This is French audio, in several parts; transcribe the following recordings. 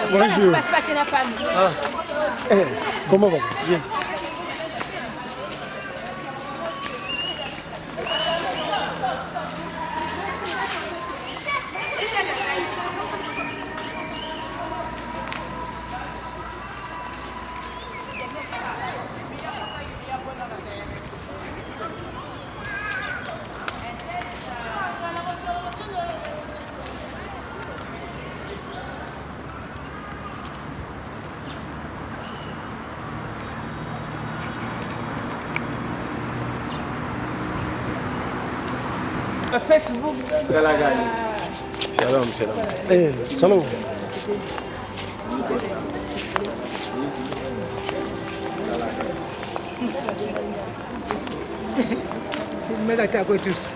Bonjour. Comment va? Bien. Facebook. Shalom, shalom. Shalom. Filmez la carte tous.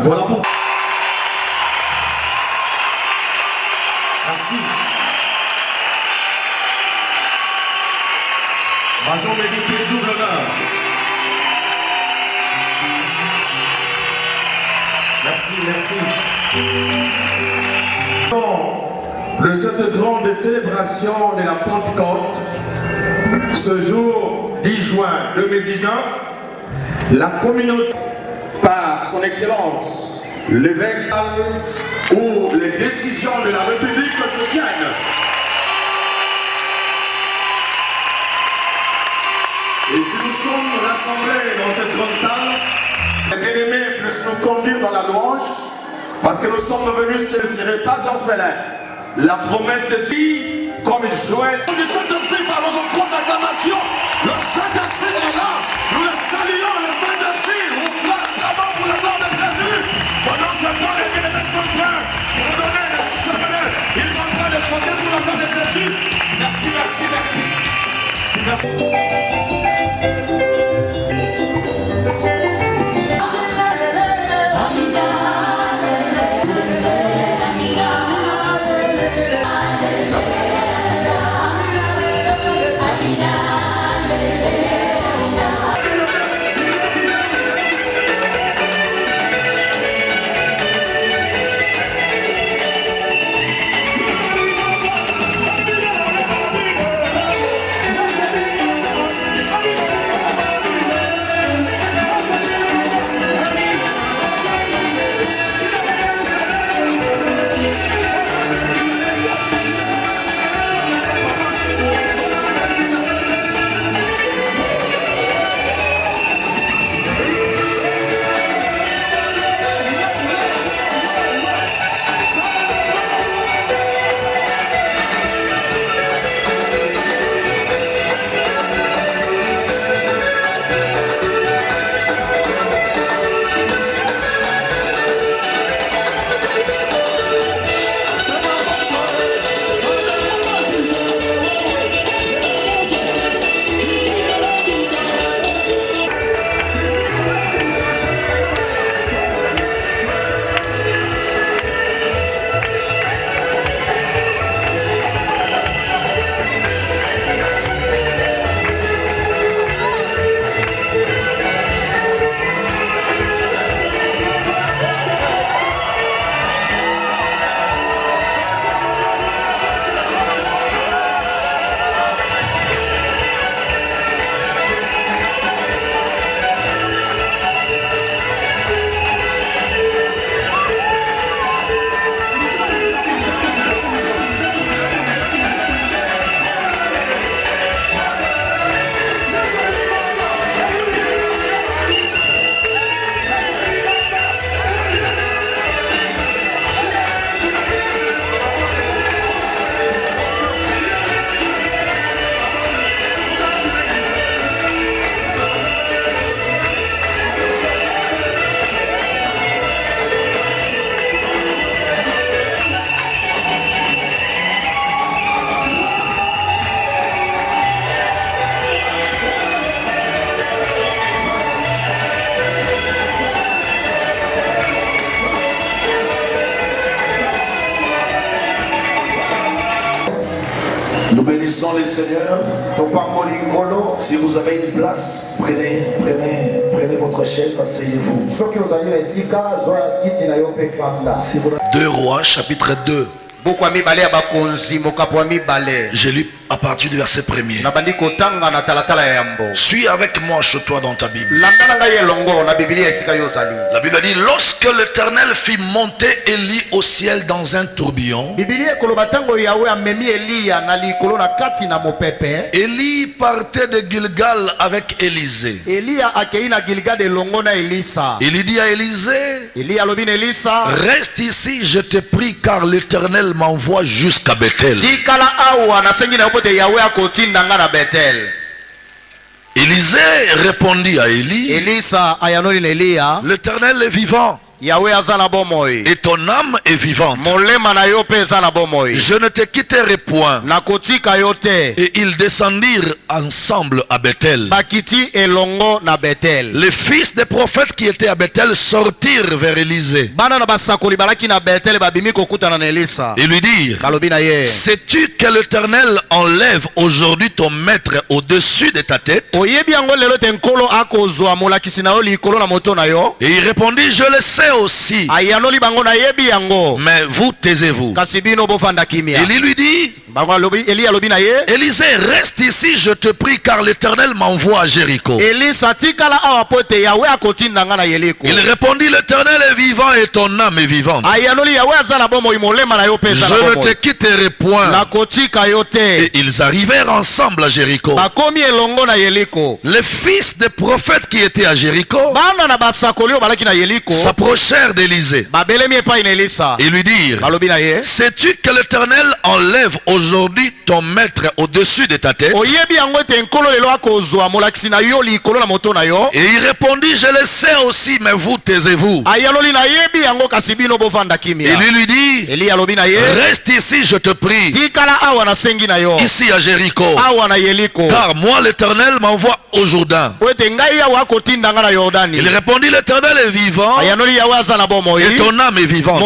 Voilà pour... Merci. Mazon mérité double honneur. Merci, merci. De cette grande célébration de la Pentecôte, ce jour 10 juin 2019, la communauté, par son excellence, l'évêque, où les décisions de la République se tiennent. Et si nous sommes rassemblés dans cette grande salle, les bien-aimés puissent nous conduire dans la louange, parce que nous sommes venus, ce ne serait pas orphelin. La promesse de Dieu, comme Joël, le Saint-Esprit par nos offrandes d'acclamation, le Saint-Esprit sont là. Nous le saluons, le Saint-Esprit. Nous clamons pour le temps de Jésus. Pendant ce temps, les bien-aimés sont en train de donner le chemin. Ils sont en train de chanter pour le temps de Jésus. Merci, merci, merci. Nous bénissons les seigneurs. Si vous avez une place, prenez votre chaise, asseyez-vous. Si vous... 2 Rois, chapitre 2. Je lis à partir du verset 1er. Suis avec moi, chez toi dans ta Bible. La Bible dit, lorsque l'Éternel fit monter Élie au ciel dans un tourbillon, Élie partait de Gilgal avec Élisée. Élie dit à Élisée, reste ici, je te prie, car l'Éternel m'envoie jusqu'à Bethel. Élisée répondit à Élie, l'Éternel est vivant et ton âme est vivante. Je ne te quitterai point. Et ils descendirent ensemble à Bethel. Les fils des prophètes qui étaient à Bethel sortirent vers Élisée et lui dirent, sais-tu que l'Éternel enlève aujourd'hui ton maître au-dessus de ta tête? Et il répondit, je le sais aussi, mais vous taisez-vous. Élie lui dit, Élisée, reste ici, je te prie, car l'Éternel m'envoie à Jéricho. Il répondit, l'Éternel est vivant et ton âme est vivante. Je ne te quitterai point. Et ils arrivèrent ensemble à Jéricho. Les fils des prophètes qui étaient à Jéricho s'approchèrent d'Élisée et lui dirent, sais-tu que l'Éternel enlève aujourd'hui aujourd'hui ton maître au-dessus de ta tête? Et il répondit, je le sais aussi, mais vous taisez-vous. Et lui dit, reste ici, je te prie, ici à Jéricho, car moi l'Éternel m'envoie au Jourdain. Il répondit, l'Éternel est vivant et ton âme est vivante.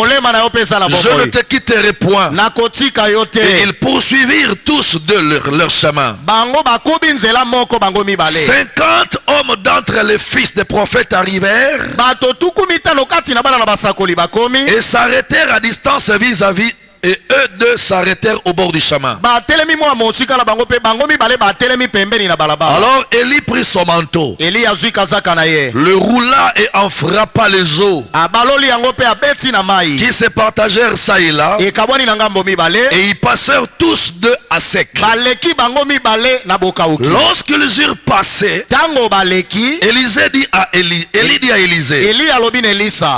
Je ne te quitterai point. Et ils poursuivirent tous de leur chemin. 50 hommes d'entre les fils des prophètes arrivèrent et s'arrêtèrent à distance vis-à-vis. Et eux deux s'arrêtèrent au bord du chemin. Alors Élie prit son manteau, le roula et en frappa les eaux qui se partagèrent ça et là, et ils passèrent tous deux à sec. Lorsqu'ils eurent passé, Élisée dit à Élie, Élie dit à Élisée,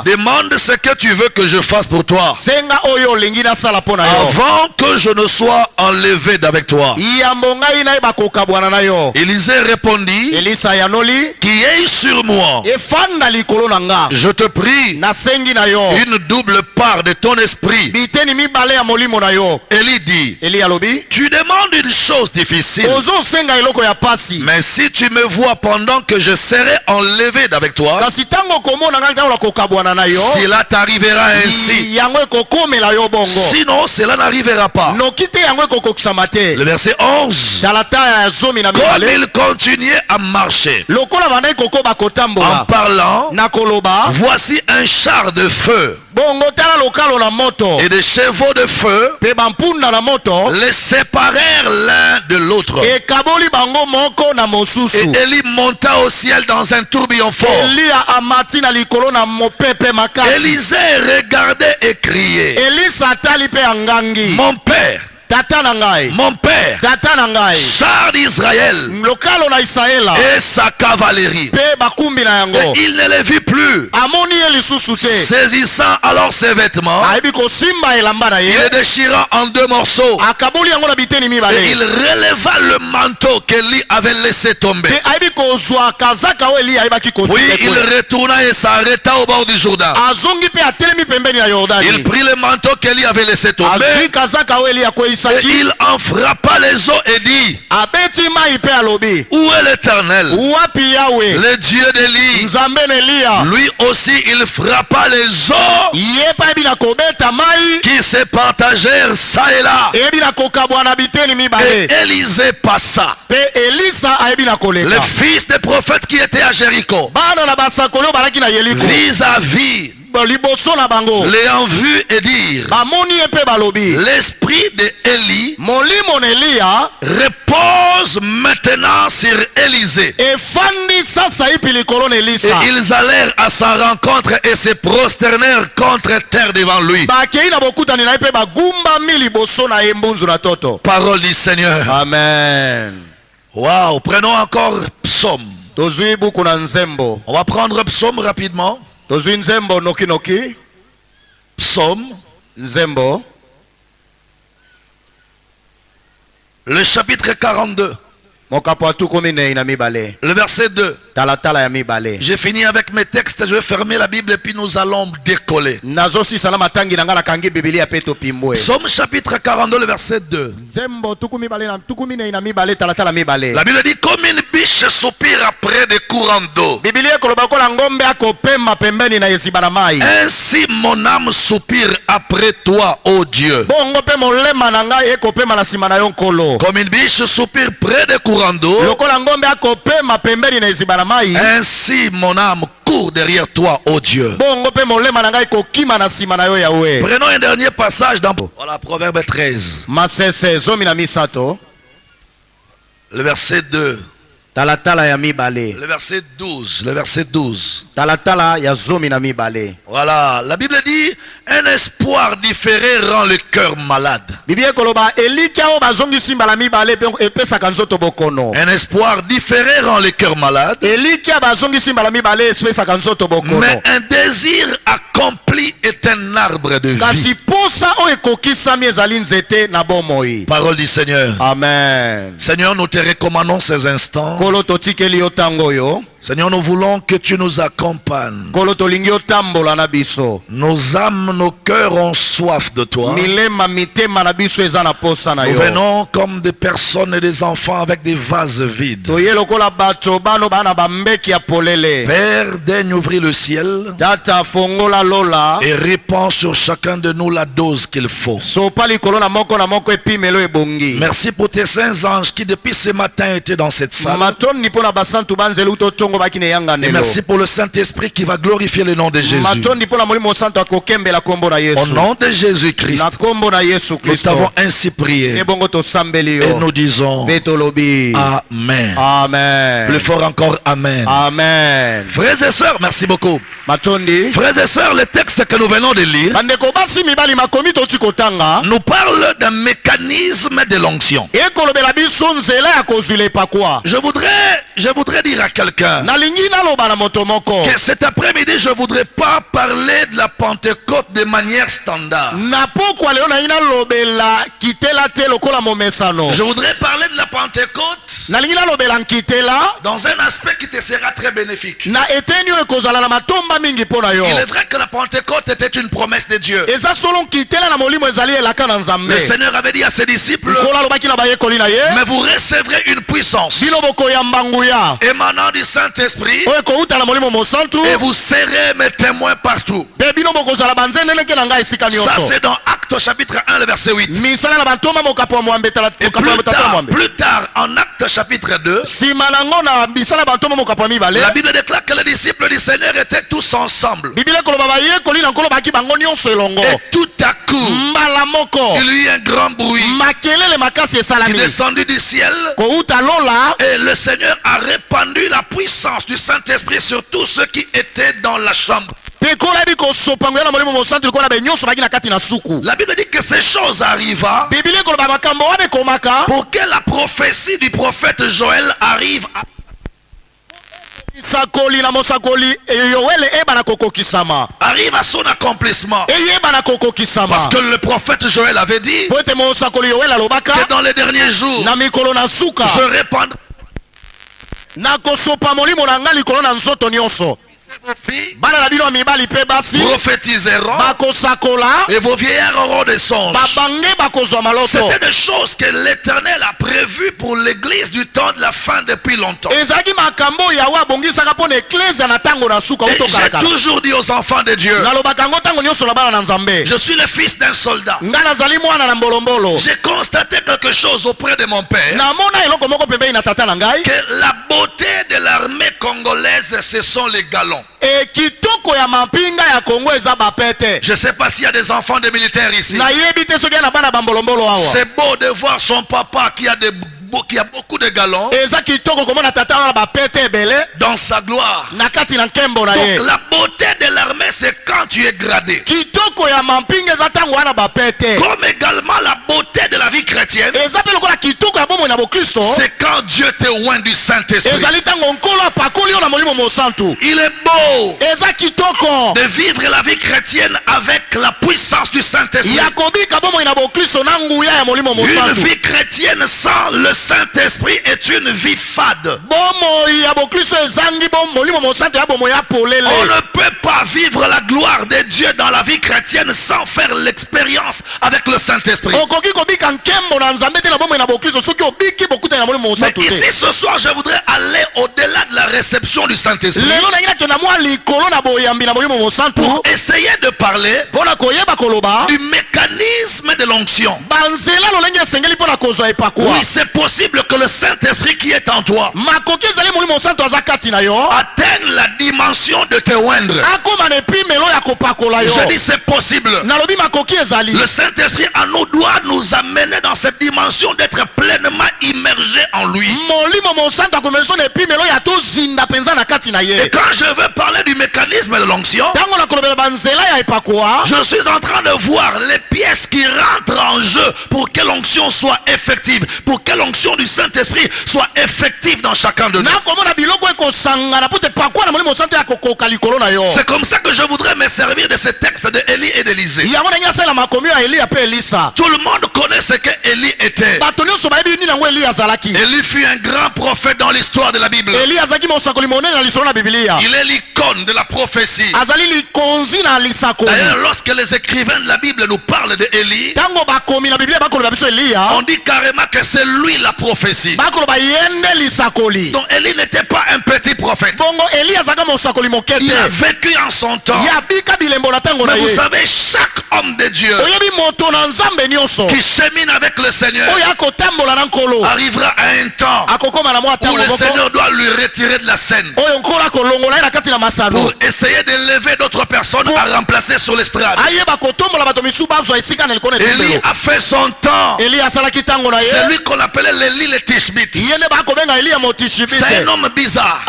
demande ce que tu veux que je fasse pour toi avant que je ne sois enlevé d'avec toi. Élisée répondit, qui est sur moi, je te prie, une double part de ton esprit. Élie dit, tu demandes une chose difficile, mais si tu me vois pendant que je serai enlevé d'avec toi, cela t'arrivera ainsi. Sinon, cela n'arrivera pas. Le verset 11. Comme il continuait à marcher, en parlant, voici un char de feu et des chevaux de feu les séparèrent l'un de l'autre. Et Élie monta au ciel dans un tourbillon fort. Élisée regardait et criait, mon père, mon père, char d'Israël et sa cavalerie. Et il ne les vit plus. Saisissant alors ses vêtements, il les déchira en deux morceaux. Et il releva le manteau qu'Élie avait laissé tomber. Puis il retourna et s'arrêta au bord du Jourdain. Il prit le manteau qu'Élie avait laissé tomber. Et il en frappa les eaux et dit, où est l'Éternel, le Dieu d'Élie? Lui aussi il frappa les eaux qui se partagèrent ça et là. Et Élisée passa. Les fils des prophètes qui étaient à Jéricho, vis-à-vis, l'ayant vu et dire, l'esprit de Élie repose maintenant sur Élisée. Et ils allèrent à sa rencontre et se prosternèrent contre terre devant lui. Parole du Seigneur. Amen. Waouh, prenons encore psaume. On va prendre psaume rapidement. Psaume, le chapitre 42. Le verset 2. J'ai fini avec mes textes, je vais fermer la Bible et puis nous allons décoller. Psaume chapitre 42, le verset 2. La Bible dit, comme une biche soupire après des courants d'eau, ainsi mon âme soupire après toi, ô Dieu. Comme une biche soupire près des courants d'eau, ainsi mon âme court derrière toi, ô Dieu. Prenons un dernier passage dans Proverbe 13. Le verset 2. Le verset 12. Le verset 12. Voilà. La Bible dit, un espoir différé rend le cœur malade. Un espoir différé rend le cœur malade. Mais un désir accompli est est un arbre de vie. Parole du Seigneur. Amen. Seigneur, nous te recommandons ces instants. Seigneur, nous voulons que tu nous accompagnes. Nos âmes, nos cœurs ont soif de toi. Nous venons comme des personnes et des enfants avec des vases vides. Père, daigne ouvrir le ciel et répand sur chacun de nous la dose qu'il faut. Merci pour tes saints anges qui depuis ce matin étaient dans cette salle. Et merci pour le Saint-Esprit qui va glorifier le nom de Jésus. Au nom de Jésus-Christ, nous t'avons ainsi prié. Et nous disons Amen. Amen. Plus fort encore, Amen. Amen. Frères et sœurs, merci beaucoup. Frères et sœurs, le texte que nous venons de lire nous parle d'un mécanisme de l'onction. Je voudrais dire à quelqu'un que cet après-midi, je ne voudrais pas parler de la Pentecôte de manière standard. Je voudrais parler de la Pentecôte dans un aspect qui te sera très bénéfique. Il est vrai que la Pentecôte était une promesse de Dieu. Le Seigneur avait dit à ses disciples, mais vous recevrez une puissance émanant du Saint-Esprit et vous serez mes témoins partout. Ça c'est dans Actes chapitre 1 le verset 8. Et plus tard en Actes chapitre 2, la Bible déclare que les disciples du Seigneur étaient tous ensemble. Et tout à coup, il y eut un grand bruit qui est descendu du ciel. Et le Seigneur a répandu la puissance du Saint-Esprit sur tous ceux qui étaient dans la chambre. La Bible dit que ces choses arriva pour que la prophétie du prophète Joël arrive à son accomplissement. Parce que le prophète Joël avait dit que dans les derniers jours, je répandrai prophétiseront et vos vieillards auront des songes. C'était des choses que l'Éternel a prévues pour l'église du temps de la fin depuis longtemps. Et j'ai toujours dit aux enfants de Dieu, je suis le fils d'un soldat. J'ai constaté quelque chose auprès de mon père, que la beauté de l'armée congolaise, ce sont les galons. Je ne sais pas s'il y a des enfants de militaires ici. C'est beau de voir son papa qui a beaucoup de galons dans sa gloire. Donc la beauté de l'armée, c'est quand tu es gradé. Comme également la beauté de la vie chrétienne, c'est quand Dieu te oint du Saint-Esprit. Il est beau de vivre la vie chrétienne avec la puissance du Saint-Esprit. Une vie chrétienne sans le Saint-Esprit est une vie fade. On ne peut pas vivre la gloire de Dieu dans la vie chrétienne sans faire l'expérience avec le Saint-Esprit. Mais ici ce soir, je voudrais aller au-delà de la réception du Saint-Esprit pour essayer de parler du mécanisme de l'onction. Oui, c'est possible que le Saint-Esprit qui est en toi atteigne la dimension de te oindre. Je dis c'est possible. Le Saint-Esprit en nous doit nous amener dans cette dimension d'être pleinement immergé en lui. Et quand je veux parler du mécanisme de l'onction, je suis en train de voir les pièces qui rentrent en jeu pour que l'onction soit effective, pour que l'onction du Saint-Esprit soit effective dans chacun de nous. C'est comme ça que je voudrais me servir de ce texte de Élie et d'Élisée. Tout le monde connaît ce que Élie était. Élie fut un grand prophète dans l'histoire de la Bible. Il est l'icône de la prophétie. D'ailleurs, lorsque les écrivains de la Bible nous parlent de Élie, on dit carrément que c'est lui la prophétie. Donc Élie n'était pas un petit prophète. Il a vécu en son temps. Mais vous savez, chaque homme de Dieu qui chemine avec le Seigneur arrivera à un temps où le Seigneur doit lui retirer de la scène pour essayer d'élever d'autres personnes à remplacer sur l'estrade. Élie a fait son temps. C'est lui qu'on appelait l'Élie le Tishbite. C'est un homme bizarre.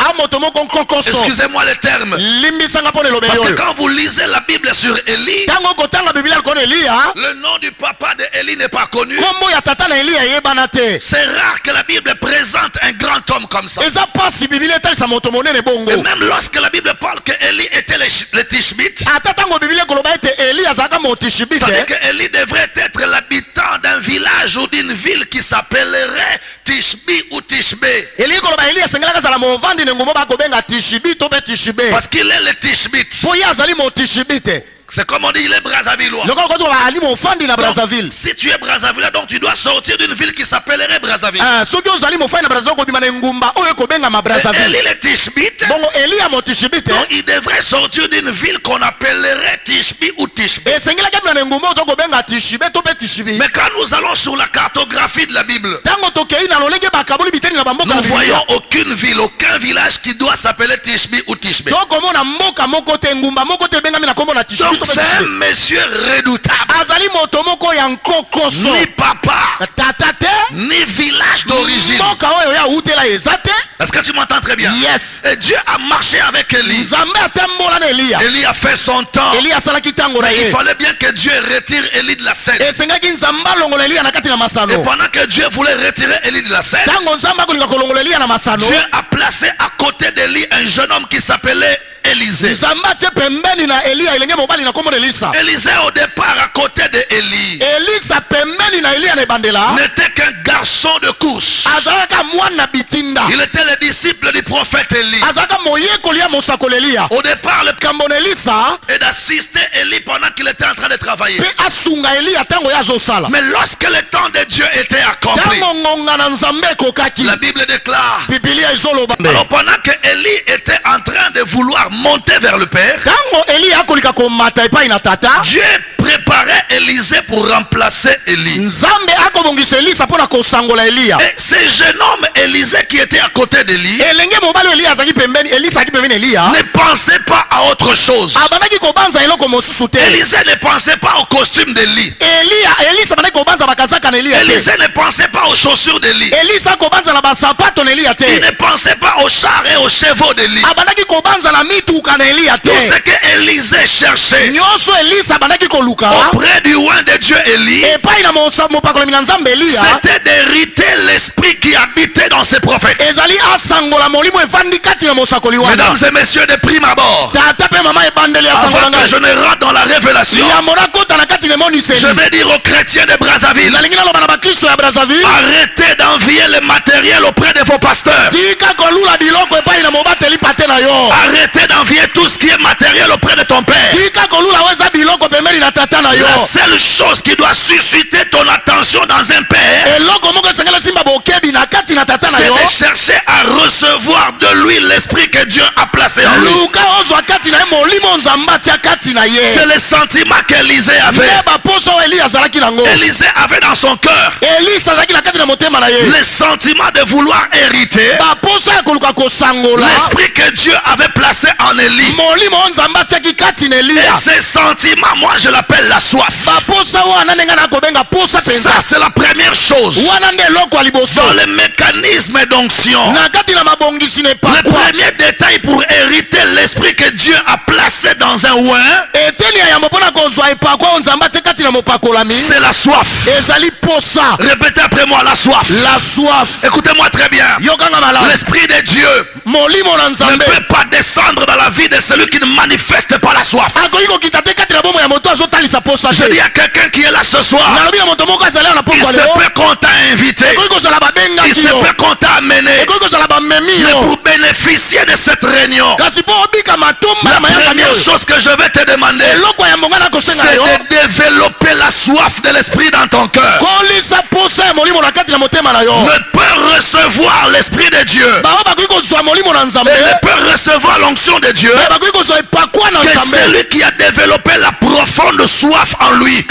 Excusez-moi le terme. Parce que quand vous lisez la Bible sur Élie, le nom du papa de Élie n'est pas connu. C'est rare que la Bible présente un grand homme comme ça. Et même lorsque la Bible parle que Élie était le Tishbite, ça veut dire que Élie devrait être l'habitant d'un village ou d'une ville qui s'appellerait Tishbi ou Tishbé. Parce qu'il est le Tishbite. C'est comme on dit, il est Brazzavillois. Donc, si tu es Brazzavillois, donc tu dois sortir d'une ville qui s'appellerait Brazzaville. Élie le Tishbite, donc il devrait sortir d'une ville qu'on appellerait Tishbi ou Tishbé. Mais quand nous allons sur la cartographie de la Bible, nous voyons aucune ville, aucun village qui doit s'appeler Tishbi ou Tishbé. Donc c'est un monsieur redoutable. Ni papa, ni village d'origine. Est-ce que tu m'entends très bien? Yes. Et Dieu a marché avec Élie. Élie a fait son temps. Mais il fallait bien que Dieu retire Élie de la scène. Et pendant que Dieu voulait retirer Élie de la scène, Dieu a placé à côté d'Élie un jeune homme qui s'appelait Élisée. Élisée au départ à côté de Élie n'était qu'un garçon de course. Il était le disciple du prophète Élie. Au départ le et d'assister Élie pendant qu'il était en train de travailler. Mais lorsque le temps de Dieu était accompli, la Bible déclare, alors pendant que Élie était en train de vouloir monter vers le Père, Dieu préparait Élisée pour remplacer Élie. Et ce jeune homme Élisée qui était à côté d'Élie ne pensait pas à autre chose. Élisée ne pensait pas au costume d'Élie. Élisée ne pensait pas aux chaussures d'Élie. Il ne pensait pas aux chars et aux chevaux d'Élie. Tout ce que Élisée cherchait auprès du roi de Dieu Élie, c'était d'hériter l'esprit qui habitait dans ses prophètes. Mesdames et messieurs, de prime abord, avant que je ne rentre dans la révélation, je vais dire aux chrétiens de Brazzaville, arrêtez d'envier le matériel auprès de vos pasteurs. Arrêtez d'envier tout ce qui est matériel auprès de ton père. La seule chose qui doit susciter ton attention dans un père, c'est de chercher à recevoir de lui l'esprit que Dieu a placé en lui. C'est le sentiment qu'Élisée avait. Élisée avait dans son cœur le sentiment de vouloir hériter l'esprit que Dieu avait placé en Élie. Et ce sentiment, moi je l'appelle la la soif. Ça, c'est la première chose. Dans les mécanismes d'onction, le premier détail pour hériter l'esprit que Dieu a placé dans un oin, c'est la soif. Répétez après moi, la soif. La soif. Écoutez-moi très bien. L'esprit de Dieu ne peut pas descendre dans la vie de celui qui ne manifeste pas la soif. Je dis à quelqu'un qui est là ce soir, il se peut qu'on t'a invité, il se peut qu'on t'a amené, mais pour bénéficier de cette réunion, la première chose que je vais te demander, c'est de développer la soif de l'esprit dans ton cœur. Ne peut recevoir l'esprit de Dieu et ne peut recevoir l'onction de Dieu que celui qui a développé la profonde soif en lui.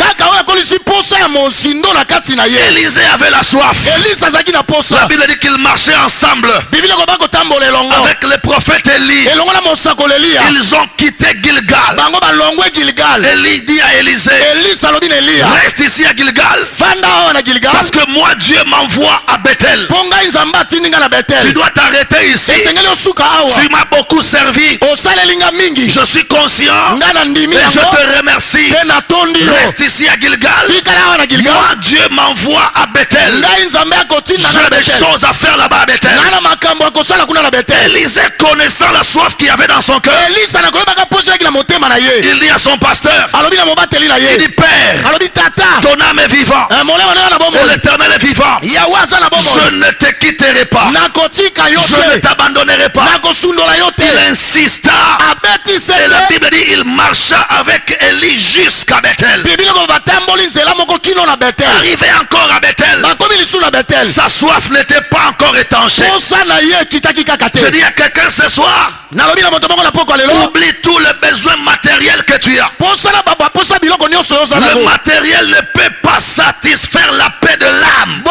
Élisée avait la soif. La Bible dit qu'ils marchaient ensemble avec le prophète Élie. Ils ont quitté Gilgal. Élie dit à Élisée, reste ici à Gilgal, parce que moi Dieu m'envoie à Bethel. Tu dois t'arrêter ici. Tu m'as beaucoup servi. Je suis conscient et je te remercie. Reste ici à Gilgal. Moi Dieu m'envoie à Bethel. J'ai des choses à faire là-bas à Bethel. Élisée, connaissant la soif qu'il y avait dans son cœur, il dit à son pasteur, il dit, Père, ton âme est vivante et l'Éternel est vivant. Je ne te quitterai pas. Je ne t'abandonnerai pas. Il insista et la Bible dit il marcha avec Élie jusqu'à Bethel. Arrivé encore à Bethel, sa soif n'était pas encore étanchée. Je dis à quelqu'un ce soir, oublie tout le besoin matériel que tu as. Le matériel ne peut pas satisfaire la paix de l'âme.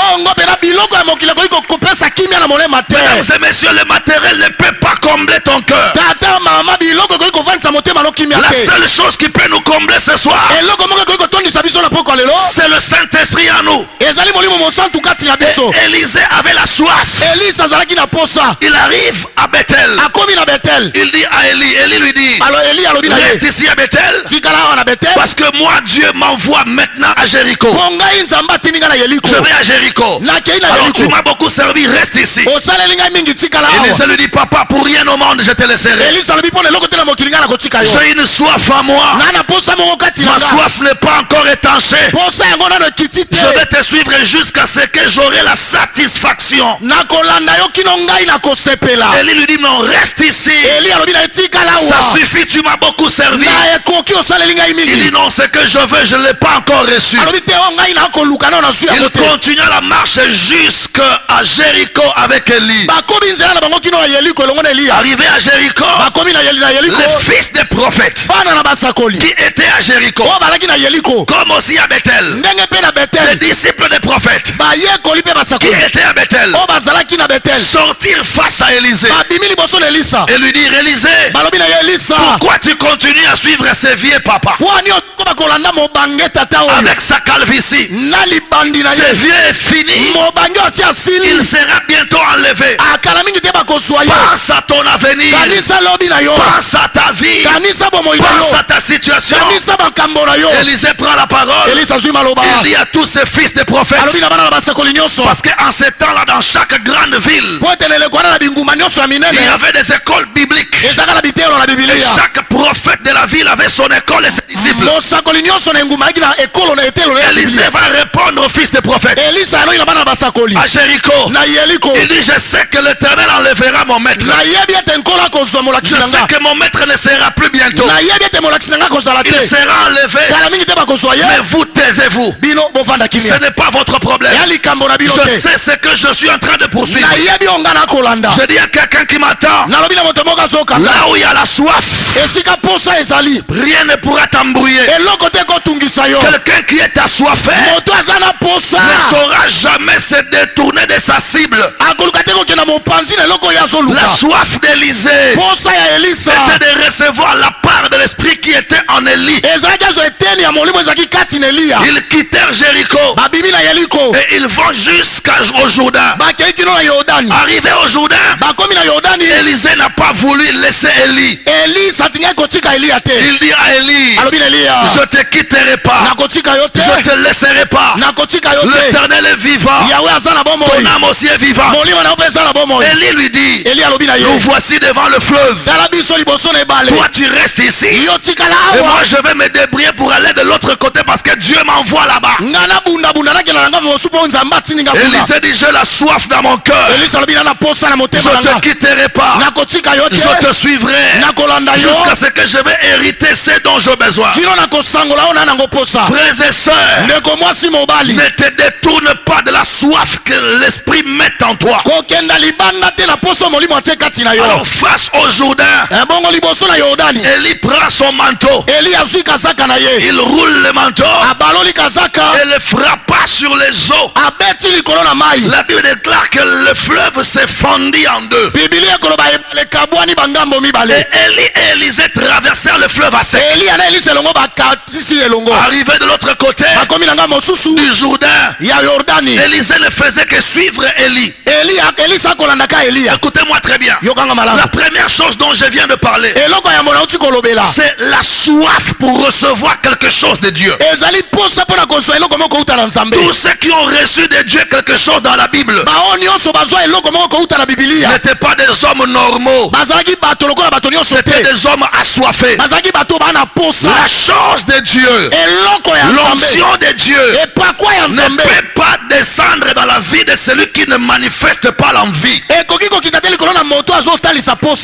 Mesdames et messieurs, le matériel ne peut pas combler ton cœur. La seule chose qui peut nous combler ce soir, c'est le Saint-Esprit en nous. Et Élisée avait la soif. Il arrive à Bethel. Il dit à Élie, Élie lui dit, reste ici à Bethel, parce que moi Dieu m'envoie maintenant à Jéricho. Je vais à Jéricho. Alors tu m'as beaucoup servi, reste ici. Élisée lui dit, papa, pour rien au monde je te laisserai. J'ai une soif en moi. Ma soif n'est pas encore étanchée. Je vais te suivre jusqu'à ce que j'aurai la satisfaction. Élie lui dit, non, reste ici. Ça suffit, tu m'as beaucoup servi. Il dit, non, ce que je veux, je ne l'ai pas encore reçu. Il continua la marche jusqu'à Jéricho avec Élie. Arrivé à Jéricho, les fils des prophètes qui étaient à Jéricho, comme aussi à Bethel, les disciples des prophètes qui étaient à Bethel, sortirent face à Élisée et lui dire, Élisée, pourquoi tu continues à suivre ces vieux papas avec sa calvitie? Ce vieux est fini. Il sera bientôt enlevé. Pense à ton avenir. Pense à ta vie. Pense à ta situation. Élisée prend la parole. Il dit à tous ces fils de prophètes, parce qu'en ces temps-là, dans chaque grande ville, il y avait des écoles bibliques. Et chaque prophète de la ville avait son école et ses disciples. Élisée va répondre aux fils des prophètes à Jéricho. Il dit, je sais que l'Éternel enlèvera mon maître. Je sais que mon maître ne sera plus bientôt. Il sera enlevé. Mais vous taisez-vous. Ce n'est pas votre problème. Je sais ce que je suis en train de poursuivre. Je dis à quelqu'un qui m'attend, là où il y a la soif, rien ne pourra t'embrouiller. Quelqu'un qui est assoiffé ne saura jamais se détourner de sa cible. La soif d'Élisée était de recevoir la part de l'esprit qui était en Élie. Ils quittèrent Jéricho et ils vont jusqu'au Jourdain. Arrivé au Jourdain, Élisée n'a pas voulu laisser Élie. Il dit à Élie, je te quitterai pas, je te laisserai pas. L'Éternel est vivant, ton âme aussi est vivante. Élie lui dit, nous voici devant le fleuve, toi tu restes ici et moi je vais me débrouiller pour aller de l'autre côté parce que Dieu m'envoie là-bas. Élisée dit, j'ai la soif dans mon cœur, je te quitterai pas, je te suivrai jusqu'à ce que je vais hériter ce dont j'ai besoin. Frères et sœurs, ne te détourne pas de la soif que l'esprit met en toi. Alors face au Jourdain, Élie prend son manteau, il roule le manteau et le frappa sur les eaux. La Bible déclare que le fleuve s'est fondu en deux. Et Élie et Élisée traversèrent le fleuve à sec. Arrivé de l'autre côté du Jourdain, Élisée ne faisait que suivre Élie. Écoutez-moi très bien. La première chose dont je viens de parler, c'est la soif pour recevoir quelque chose de Dieu. Tous ceux qui ont reçu de Dieu quelque chose dans la Bible n'étaient pas des hommes normaux, c'était des hommes assoiffés. La chose de Dieu, l'onction de Dieu ne peut pas descendre dans la vie de celui qui ne manifeste pas l'envie.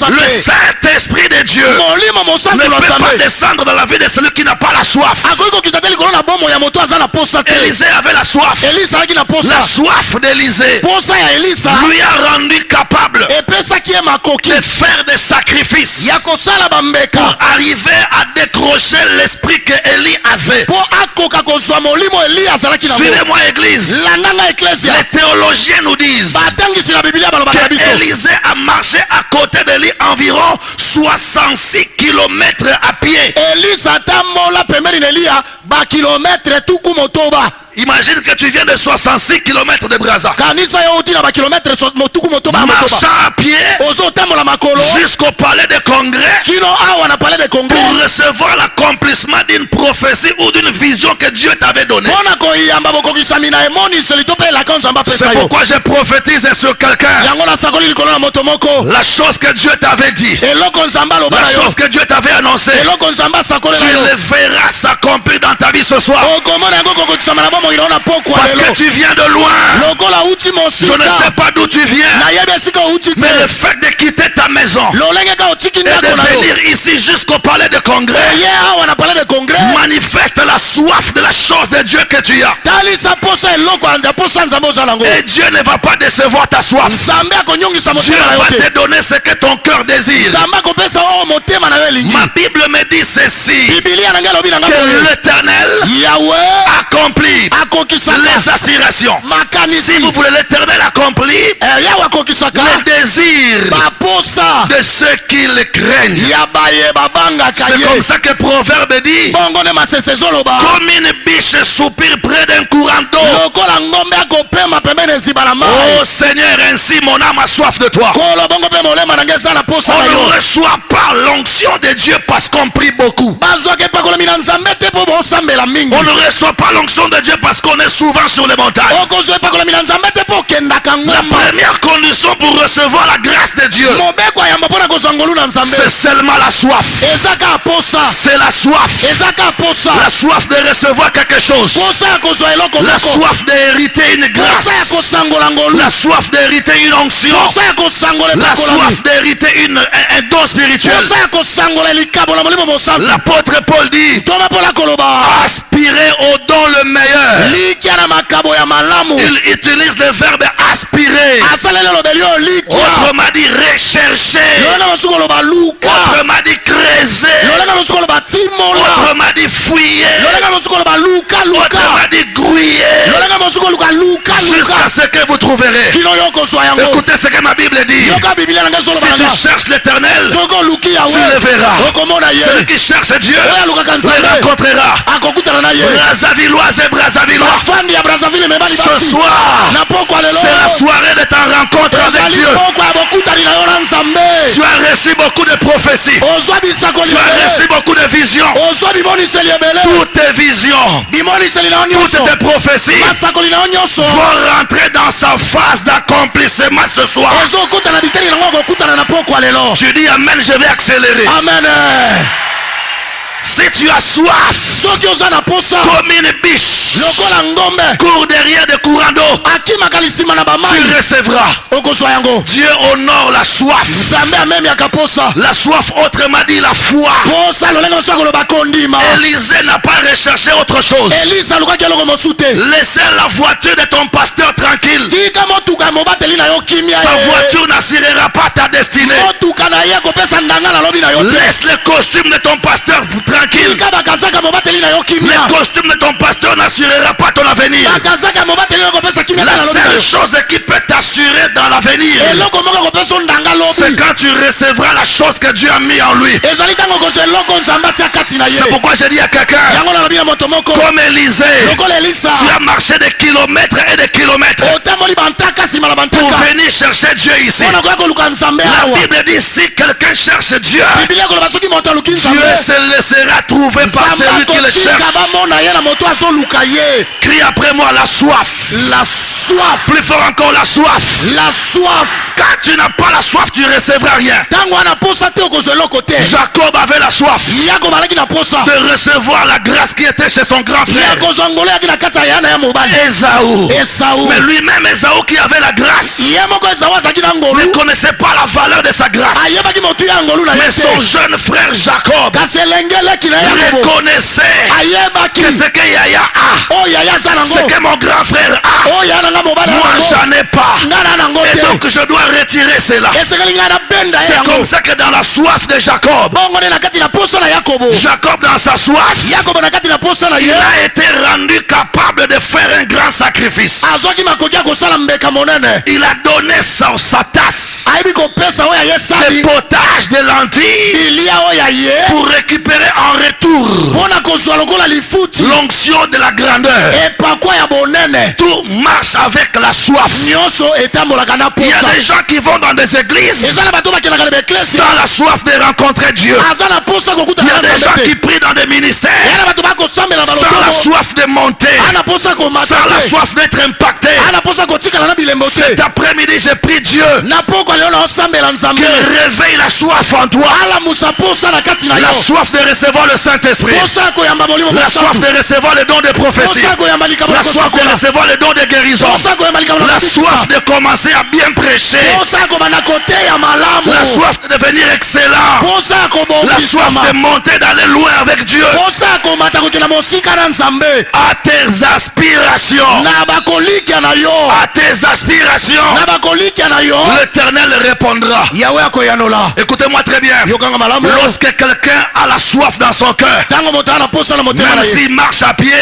Le Saint-Esprit de Dieu ne peut pas descendre dans la vie de celui qui n'a pas la soif. Élisée avait la soif. La soif d'Élisée lui a rendu capable de faire des sacrifices pour arriver à décrocher l'esprit que Élie avait. Suivez-moi église. Les théologiens nous disent que Élisée a marché à côté d'Élie environ 66 km à pied. Imagine que tu viens de 66 km de Brazza, marchant à pied jusqu'au palais de congrès pour recevoir l'accomplissement d'une prophétie ou d'une vision que Dieu t'avait donnée. C'est pourquoi je prophétise sur quelqu'un. La chose que Dieu t'avait dit, la chose que Dieu t'avait annoncée, tu le verras s'accomplir dans ta vie ce soir. Parce que tu viens de loin. Je ne sais pas d'où tu viens, mais le fait de quitter ta maison et de venir ici jusqu'au palais de congrès manifeste la soif de la chose de Dieu que tu as. Et Dieu ne va pas décevoir ta soif. Dieu va te donner ce que ton cœur désire. Ma Bible me dit ceci, que l'Éternel accomplit les aspirations. Si vous voulez l'Éternel accomplir le désir de ceux qui le craignent. C'est comme ça que Proverbe dit, comme une biche soupire près d'un courant d'eau, oh Seigneur, ainsi mon âme a soif de toi. On ne reçoit pas l'onction de Dieu parce qu'on prie beaucoup. On ne reçoit pas l'onction de Dieu parce qu'on est souvent sur les montagnes. La première condition pour recevoir la grâce de Dieu, c'est seulement la soif. C'est la soif. La soif de recevoir quelque chose. La soif d'hériter une grâce. La soif d'hériter une onction. La soif d'hériter un don spirituel. L'apôtre Paul dit, aspirez au don le meilleur. Il utilise le verbe aspirer. Autrement dit rechercher. Autrement dit creuser. Autrement dit fouiller. Autrement m'a dit grouiller jusqu'à ce que vous trouverez. Écoutez ce que ma Bible dit. Si tu cherches l'éternel, tu le verras. Celui qui cherche Dieu le rencontrera. Brazzavilloise et Brazzavillois, ce soir, c'est la soirée de ta rencontre avec Dieu. Tu as reçu beaucoup de prophéties. Tu as reçu beaucoup de visions. Toutes tes visions, toutes tes prophéties vont rentrer dans sa phase d'accomplissement ce soir. Tu dis amen, je vais accélérer. Amen. Si tu as soif comme une biche cours derrière des courants d'eau, tu recevras. Dieu honore la soif. La soif, autrement dit la foi. Élisée n'a pas recherché autre chose. Laissez la voiture de ton pasteur tranquille. Sa voiture n'assurera pas ta destinée. Laisse le costume de ton pasteur tranquille. Le costume de ton pasteur n'assurera pas ton avenir. La seule chose qui peut t'assurer dans l'avenir, c'est quand tu recevras la chose que Dieu a mis en lui. C'est pourquoi j'ai dit à quelqu'un, comme Élisée, tu as marché des kilomètres et des kilomètres pour venir chercher Dieu ici. La Bible dit, si quelqu'un cherche Dieu, Dieu se laissera trouver par celui qui le cherche. Crie après moi la soif. La soif. Plus fort encore la soif. La soif. Quand tu n'as pas la soif, tu ne recevras rien. Jacob avait la soif de recevoir la grâce qui était chez son grand frère Ésaü. Mais lui-même Ésaü qui avait la grâce ne connaissait pas la valeur de sa grâce. Mais son jeune frère Jacob reconnaissait que ce que Yaya a, ce que mon grand frère a, moi j'en ai pas. Et donc je dois retirer cela. C'est comme ça que dans la soif de Jacob, Jacob dans sa soif, il a été rendu capable de faire un grand sacrifice. Il a donné sa tasse de potage de lentilles pour récupérer en retour l'onction de la grandeur. Tout marche avec la soif. Il y a des gens qui vont dans des églises sans la soif de rencontrer Dieu. Il y a des gens qui prient dans des ministères sans la soif de monter, sans la soif d'être impacté. Cet après-midi j'ai pris Dieu qu'il réveille la soif en toi. La soif de recevoir le Saint-Esprit, la soif de recevoir le don de prophétie, la soif de recevoir le don de guérison, la soif de commencer à bien prêcher, la soif de devenir excellent, la soif de monter, d'aller loin avec Dieu. À tes aspirations, à tes aspirations, l'Éternel répondra. Écoutez-moi très bien. Lorsque quelqu'un a la soif dans son cœur, même s'il marche à pied,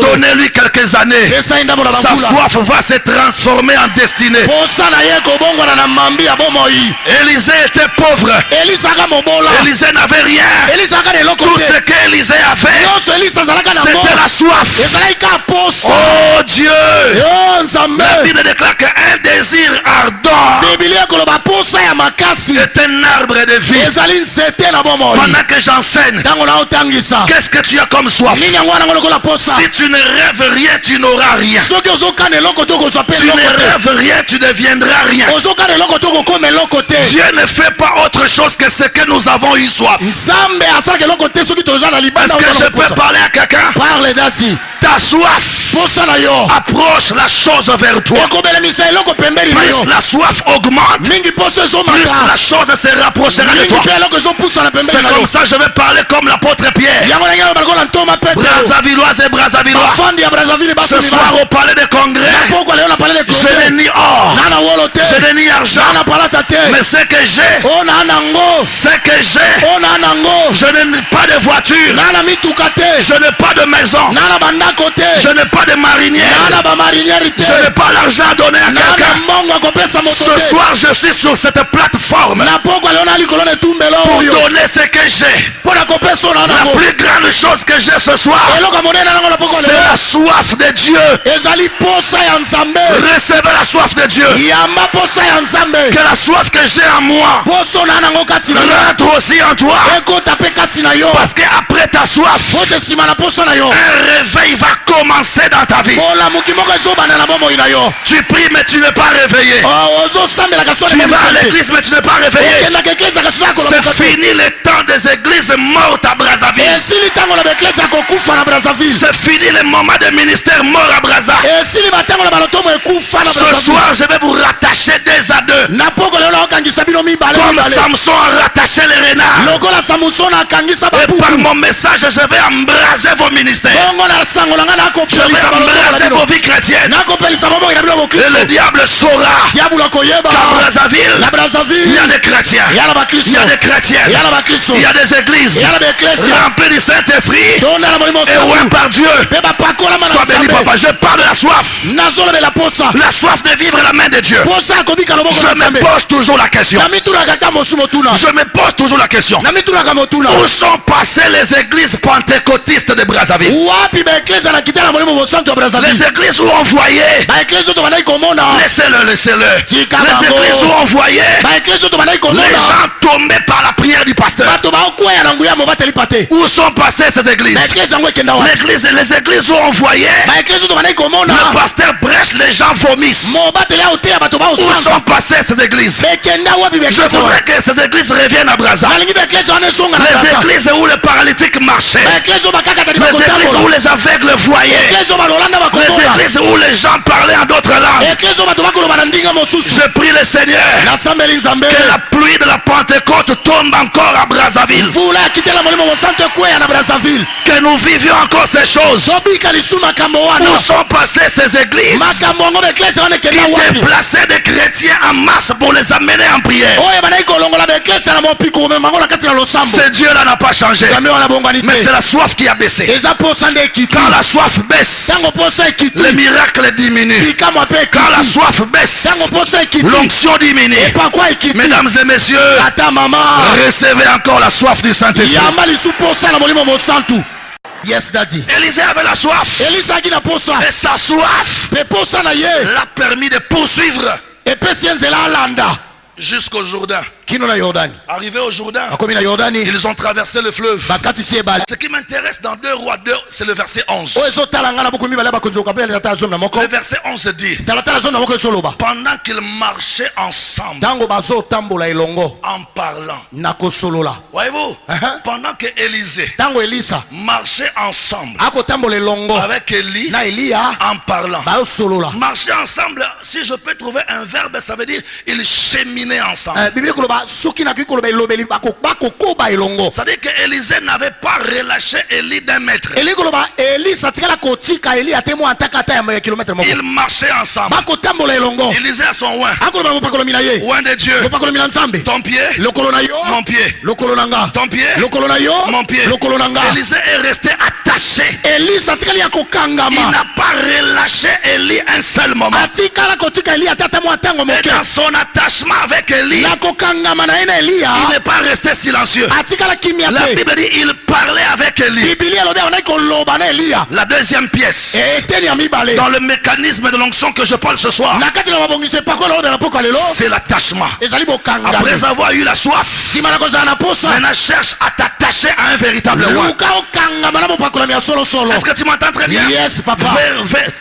donnez-lui quelques années, sa soif va se transformer en destinée. Élisée était pauvre. Élisée n'avait rien. Tout ce qu'Élisée avait, c'était la soif. Oh Dieu, la Bible déclare qu'un désir ardent est un arbre de vie. Pendant que j'enseigne, qu'est-ce que tu as comme soif? Si tu ne rêves rien, tu n'auras rien. Tu ne rêves rien, tu ne deviendras rien. Dieu ne fait pas autre chose que ce que nous avons eu soif. Est-ce que je peux parler à quelqu'un? Ta soif approche la chose vers toi. Plus la soif augmente, plus la chose se rapprochera de toi. C'est comme ça je vais parler comme l'apôtre Pierre. Brazzavilloise et Brazzavillois, ce soir au palais de congrès, Je n'ai ni or, je n'ai ni argent, mais ce que j'ai, je n'ai pas de voiture, je n'ai pas de maison, je n'ai pas de marinière, je n'ai pas l'argent à donner à quelqu'un. Ce soir je suis sur cette plateforme pour donner ce que j'ai. La plus grande chose que j'ai ce soir, c'est la soif de Dieu. Recevez la soif de Dieu. Que la soif que j'ai en moi rentre aussi en toi. Parce qu'après ta soif, un réveil va commencer dans ta vie. Tu pries mais tu n'es pas réveillé. Tu vas à l'église mais tu n'es pas réveillé. C'est fini le temps des églises mortes à Brazzaville. C'est fini le moment des ministères morts à Brazza. Ce soir je vais vous rattacher deux à deux. Comme Samson a rattaché les renards. Et par mon message je vais embraser vos ministères. Je vais embraser vos vies chrétiennes. Et le diable saura qu'à Brazzaville il y a des chrétiens, il y a des chrétiennes, il y a des églises remplies du Saint-Esprit et oué par Dieu. Sois béni papa. Je parle de la soif. La soif de vivre la main de Dieu. Je me pose toujours la question. Je me pose toujours la question. Où sont passées les églises pentecôtistes de Brazzaville? Les églises où on voyait. Laissez-le. Les églises où on voyait les gens tombaient par la prière du pasteur. Où sont passées ces églises? Les églises où on voyait le pasteur prêche, les gens vomissent. Où sont passées ces églises? Je voudrais que ces églises reviennent à Brazza. Les églises où les paralytiques marchaient, les églises où les aveugles voyaient, les églises où les gens parlaient en d'autres langues. Je prie le Seigneur que la pluie de la Pentecôte tombe encore à Brazzaville. Que nous vivions encore ces choses. Où sont passées ces églises qui déplaçaient des chrétiens en masse pour les amener en prière? Ce Dieu-là n'a pas changé. Mais c'est la soif qui a baissé. Quand la soif baisse, le miracle diminue. Quand la soif baisse, l'onction diminue. Mesdames et messieurs, recevez encore la soif du Saint-Esprit. Yes, daddy. Élisée avait la soif. Et sa soif l'a permis de poursuivre jusqu'au Jourdain. Arrivé au Jourdain, ils ont traversé le fleuve. Ce qui m'intéresse dans 2 Rois 2, c'est le verset 11. Le verset 11 dit: pendant qu'ils marchaient ensemble en parlant. Voyez-vous, pendant que Élisée marchait ensemble avec Élie en parlant. Marcher ensemble, si je peux trouver un verbe, ça veut dire ils cheminaient ensemble. C'est-à-dire que Élisée n'avait pas relâché Élie d'un mètre. Ils marchaient ensemble. Élisée a son oin. Oin de Dieu. Ton pied, mon pied. Ton pied, mon pied. Élisée est resté attaché. Il n'a pas relâché Élie un seul moment. Et dans son attachement avec Élie, il n'est pas resté silencieux. La Bible dit il parlait avec Élie. La deuxième pièce dans le mécanisme de l'onction que je parle ce soir, c'est l'attachement. Après avoir eu la soif, maintenant cherche à t'attacher à un véritable roi. Est-ce que tu m'entends très bien? Yes, papa.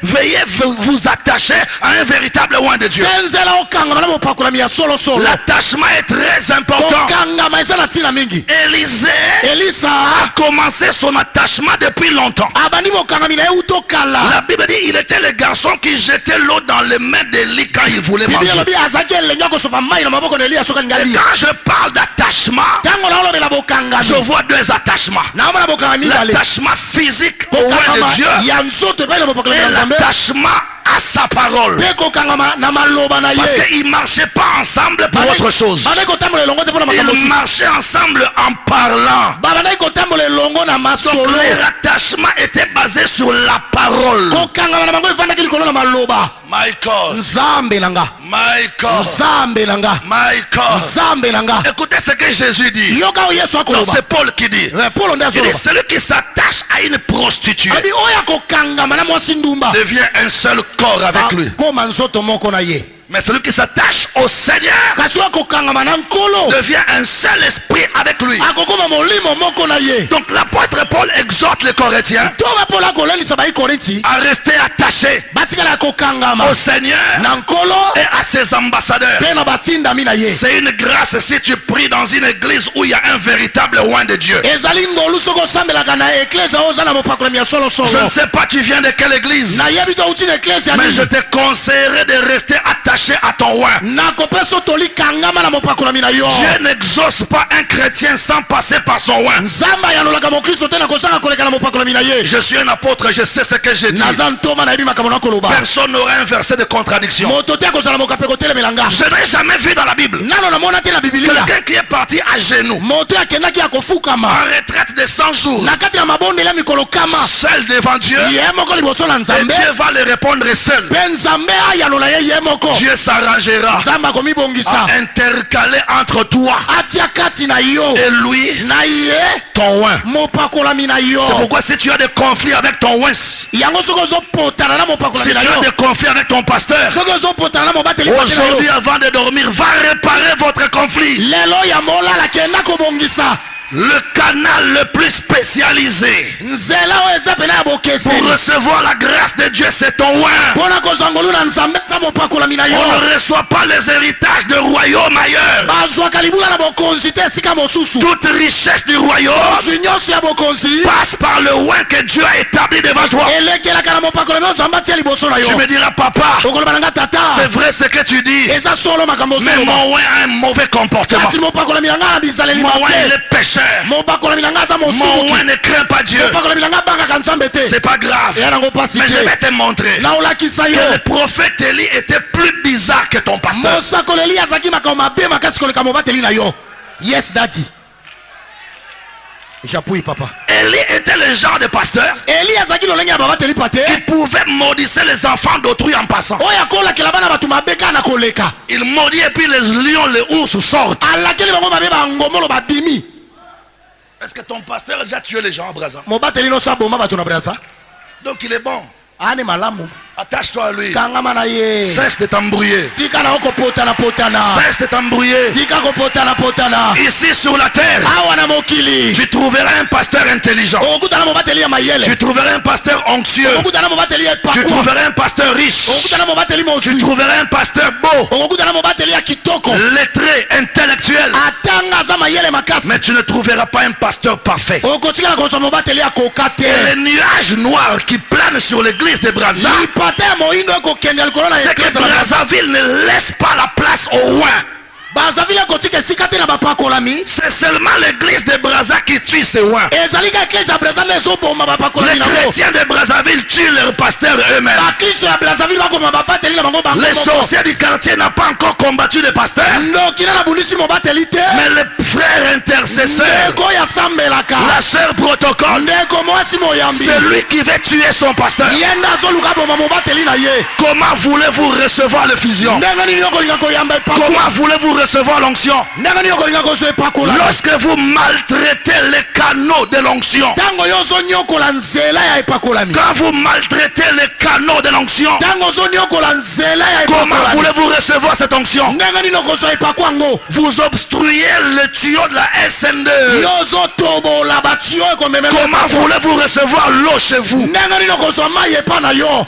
Veuillez vous attacher à un véritable roi de Dieu. L'attachement est très important. Élisée a commencé son attachement depuis longtemps. La Bible dit il était le garçon qui jetait l'eau dans les mains d'Élie quand il voulait manger. Et quand je parle d'attachement, je vois 2 attachements. L'attachement physique au roi de Dieu et l'attachement à sa parole. Parce qu'ils ne marchaient pas ensemble pour autre chose. Ils marchaient ensemble en parlant. Donc leur attachement était basé sur la parole. Michael. Écoutez ce que Jésus dit. C'est Paul qui dit. Il dit celui qui s'attache à une prostituée devient un seul corps avec lui. Mais celui qui s'attache au Seigneur devient un seul esprit avec lui. Donc l'apôtre Paul exhorte les Corinthiens à rester attachés au Seigneur et à ses ambassadeurs. C'est une grâce si tu pries dans une église où il y a un véritable oint de Dieu. Je ne sais pas tu viens de quelle église, mais je te conseillerais de rester attaché à ton oint. Dieu n'exauce pas un chrétien sans passer par son oint. Je suis un apôtre, je sais ce que j'ai dit. Personne n'aura un verset de contradiction. Je n'ai jamais vu dans la Bible quelqu'un qui est parti à genoux en retraite de 100 jours seul devant Dieu, et Dieu va le répondre seul. Dieu s'arrangera à intercaler entre toi et lui ton oint. C'est pourquoi si tu as des conflits avec ton oint, si tu as des conflits avec ton pasteur, aujourd'hui avant de dormir, va réparer votre conflit. Le canal le plus spécialisé pour recevoir la grâce de Dieu, c'est ton oint. On ne reçoit pas les héritages de royaume ailleurs. Toute richesse du royaume passe par le oint que Dieu a établi devant toi. Tu me diras, papa, c'est vrai ce que tu dis, mais mon oint a un mauvais comportement. Mon oint il est pécheur. Mon oint ne craint pas Dieu. C'est pas grave, mais je vais te montrer que le prophète Élie était plus bizarre que ton pasteur. Yes, j'appuie, papa. Élie était le genre de pasteur qui pouvait maudire les enfants d'autrui en passant. Il maudit et puis les lions, les ours sortent. Est-ce que ton pasteur a déjà tué les gens à Brazza? Donc il est bon. Attache-toi à lui. Cesse de t'embrouiller. Cesse de t'embrouiller. Ici sur la terre, tu trouveras un pasteur intelligent. Tu trouveras un pasteur anxieux. Tu trouveras un pasteur riche. Tu trouveras un pasteur beau, lettré, intellectuel. Mais tu ne trouveras pas un pasteur parfait. Et les nuages noirs qui planent sur l'église de Brazza, c'est que Brazzaville ne laisse pas la place au oint. C'est seulement l'église de Brazza qui tue ses oints. Les chrétiens de Brazzaville tuent leurs pasteurs eux-mêmes. Les sorciers du quartier n'ont pas encore combattu les pasteurs, mais les frères intercesseurs, la sœur protocole, celui qui veut tuer son pasteur. Comment voulez-vous recevoir le fusion? Comment voulez-vous recevoir l'onction? Lorsque vous maltraitez les canaux de l'onction, quand vous maltraitez les canaux de l'onction, comment voulez-vous recevoir cette onction? Vous obstruez le tuyau de la SN2. Comment voulez-vous recevoir l'eau chez vous?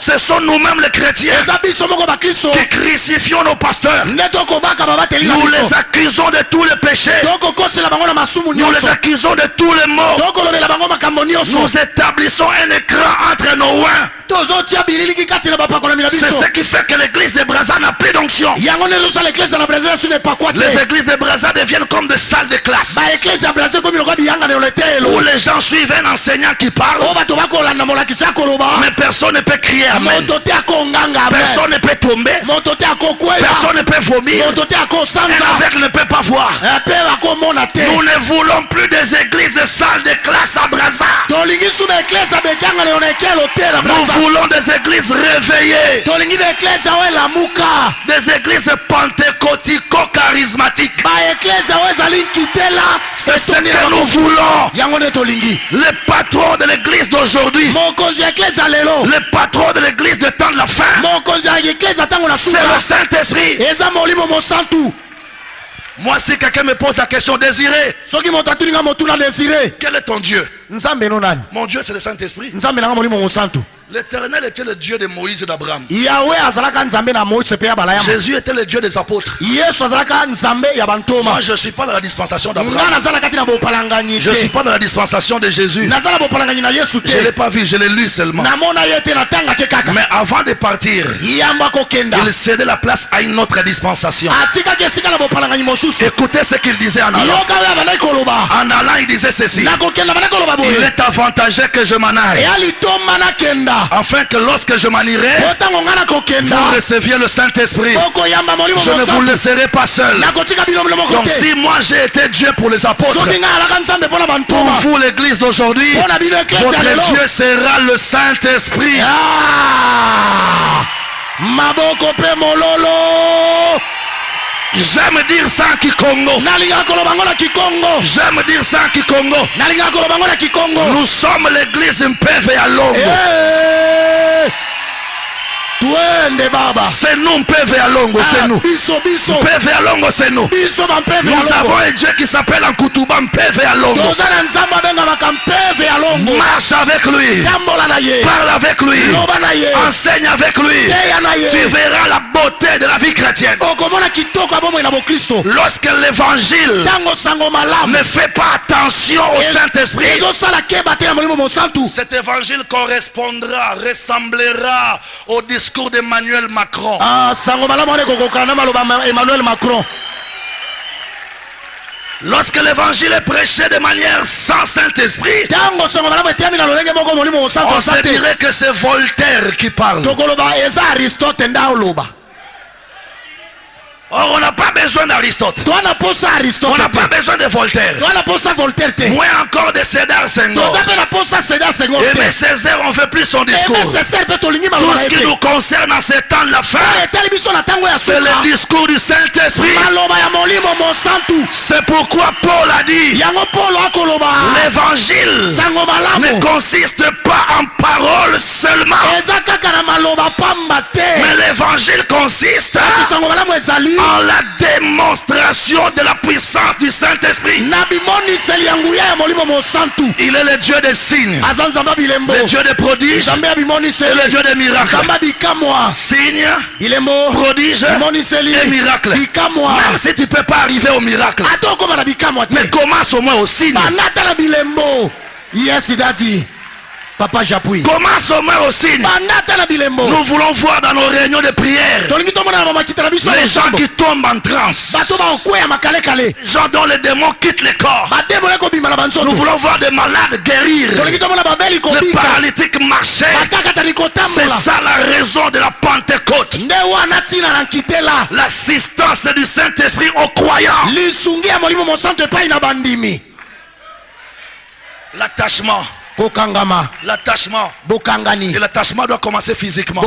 Ce sont nous-mêmes les chrétiens qui crucifions nos pasteurs. Nous les accusons de tous les péchés. Nous les accusons de tous les maux. Nous établissons un écran entre nos oints. C'est ce qui fait que l'église de Brazza n'a plus d'onction. Les églises de Brazza deviennent comme des salles de classe où les gens suivent un enseignant qui parle, mais personne ne peut crier amen, personne ne peut tomber, personne ne peut vomir, un aveugle ne peut pas voir. Nous ne voulons plus des églises de salles de classe à Brazza. Nous voulons des églises réveillées, des églises pentecôtico-charismatiques. C'est ce que nous voulons. Le patron de l'église d'aujourd'hui, le patron de l'église de temps de la fin, c'est le Saint-Esprit. Moi, si quelqu'un me pose la question, désiré, quel est ton Dieu? Mon Dieu, c'est le Saint-Esprit. L'Éternel était le Dieu de Moïse et d'Abraham. Jésus était le Dieu des apôtres. Moi, je ne suis pas dans la dispensation d'Abraham. Je ne suis pas dans la dispensation de Jésus. Je ne l'ai pas vu, je l'ai lu seulement. Mais avant de partir, il cédait la place à une autre dispensation. Écoutez ce qu'il disait en allant. En allant, il disait ceci: il est avantageux que je m'en aille, afin que lorsque je m'en irai, vous receviez le Saint-Esprit. Je ne vous laisserai pas seul. Donc si moi j'ai été Dieu pour les apôtres, pour vous l'église d'aujourd'hui, votre Dieu sera le Saint-Esprit. J'aime dire ça en Kikongo. J'aime dire ça en Kikongo. Nous sommes l'église Mpeve à Longo. C'est nous Mpeve à Longo, c'est nous. Mpeve à Longo, c'est nous. Nous avons un Dieu qui s'appelle Nkoutuba Mpeve à Longo. Marche avec lui, parle avec lui, enseigne avec lui. Tu verras la beauté de la vie chrétienne. Lorsque l'évangile ne fait pas attention au Saint-Esprit, cet évangile correspondra, ressemblera au discours d'Emmanuel Macron. Lorsque l'évangile est prêché de manière sans Saint-Esprit, on se dirait que c'est Voltaire qui parle. Or, on n'a pas besoin d'Aristote. On n'a pas besoin de Voltaire. Moins encore de Sédar Senghor. Et mais Césaire, on ne fait plus son discours. Tout ce qui nous concerne en ces temps de la fin, c'est le discours du Saint-Esprit. C'est pourquoi Paul a dit: l'évangile ne consiste pas en paroles seulement, mais l'évangile consiste en la démonstration de la puissance du Saint-Esprit. Il est le Dieu des signes, le Dieu des prodiges et le Dieu des miracles. Signes, prodiges et miracles. Même si tu ne peux pas arriver au miracle, mais commence au moins au signe. Yes, daddy. Papa j'appuie. Commence au moins au signe. Nous voulons voir dans nos réunions de prière les gens qui tombent en transe, les gens dont les démons quittent le corps. Nous voulons voir des malades guérir, les paralytiques marcher. C'est ça la raison de la Pentecôte. L'assistance du Saint-Esprit aux croyants. L'attachement. L'attachement. Et l'attachement doit commencer physiquement.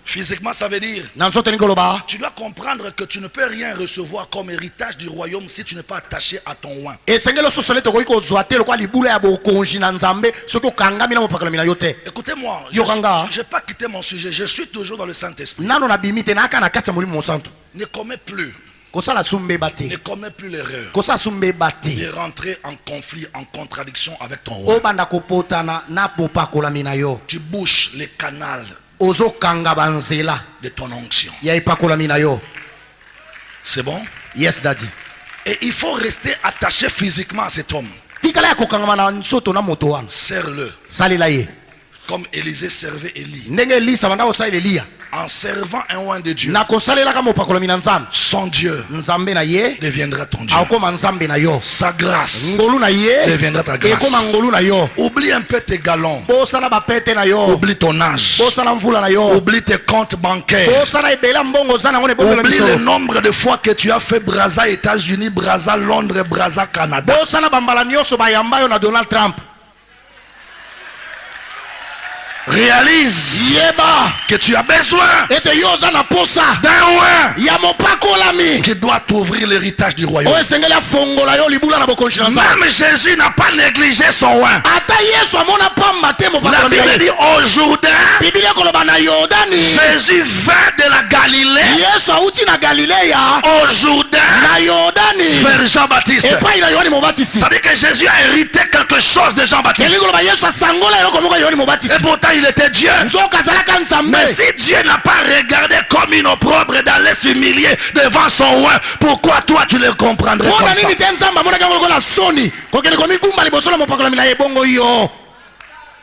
Physiquement, ça veut dire tu dois comprendre que tu ne peux rien recevoir comme héritage du royaume si tu n'es pas attaché à ton oin. Écoutez-moi, je n'ai pas quitté mon sujet, je suis toujours dans le Saint-Esprit. Ne commets plus. Ne commets plus l'erreur de rentrer en conflit, en contradiction avec ton roi. Tu bouches les canaux de ton onction. C'est bon? Yes, daddy. Et il faut rester attaché physiquement à cet homme. Serre-le. comme Élisée servait Élie. ndenge Elisa banda kosala Eliya En servant un oint de Dieu, na kosalelaka mopakolami na Nzambe, son Dieu Nzambe na ye deviendra ton Dieu. akoma Nzambe na yo, Sa grâce ngolu na ye deviendra ta grâce. ekoma ngolu na yo. Oublie un peu tes galons. Bosala bapete na yo, Oublie ton âge. bosala mvula na yo, Oublie tes comptes bancaires. bosala ebela mbongo za nango ne bongo na Oublie biso. le nombre de fois que tu as fait Brazza États-Unis, Brazza Londres, Brazza Canada. Bosala bambala nyonso bayamba yo na Donald Trump. Réalise Yeba que tu as besoin ete yo za na posa d'un oint ya mopakolami qui doit t'ouvrir l'héritage du royaume. oyo esengeli afongola yo libula na bokonzi na Nzambe. Même Jésus n'a pas négligé son oint. Ata Yesu amona pamba te La mopakolami na Bible ye. dit au Jourdain, Biblia koloba na Yordani Jésus vint de la Galilée Yesu auti na Galileya au Jourdain na Yordani vers Jean-Baptiste. epai na Yohani Mobatisi. Ça veut dire que Jésus a hérité quelque chose de Jean-Baptiste. Elingi koloba Yesu asangola eloko moko ya Yohani Mobatisi. Et pourtant il était Dieu. Nzoka azalaka Nzambe. Mais si Dieu n'a pas regardé comme une opprobre d'aller s'humilier devant son oint, pourquoi toi tu le comprendrais comme Mpona ça? nini te Nzambe amonaki yango lokola soni kokende komigumba liboso na mopakolami na ye bongo yo.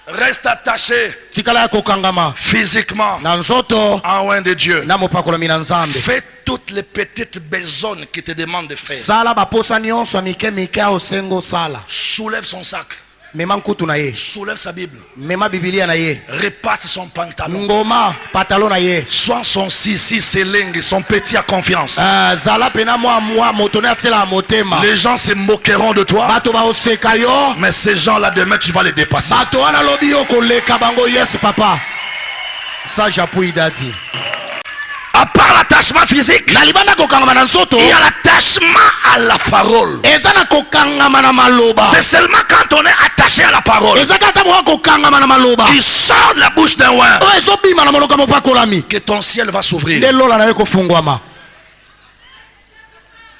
Reste attaché Tikala ya kokangama physiquement na nzoto en oint de Dieu. na mopakolami na Nzambe. Fais toutes les petites besognes qui te demandent de faire. Sala baposa nyonso ya mike mike ya osengo sala. Soulève son sac. Mema nkutu na ye, Soulève sa Bible. mema Biblia na ye, Repasse son pantalon. ngoma pantalon na ye. Soit son sisi, ses lingues, son petit à confiance. Zala pena mwa motone atela motema. Les gens se moqueront de toi. Bato ba oseka yo. Mais ces gens-là, demain, tu vas les dépasser. Bato wana lobi yo koleka bango. Yes papa. Ça j'appuie dadi. À part l'attachement physique, Na libanda kokangama na nzoto, il y a l'attachement à la parole. eza na kokangama na maloba. C'est seulement quand on est attaché à la parole Eza kata mwa kokangama na maloba. qui sort de la bouche d'un oint O ezo bima na monoko mopakolami. que ton ciel va s'ouvrir. Nde lola na ye kofungwama.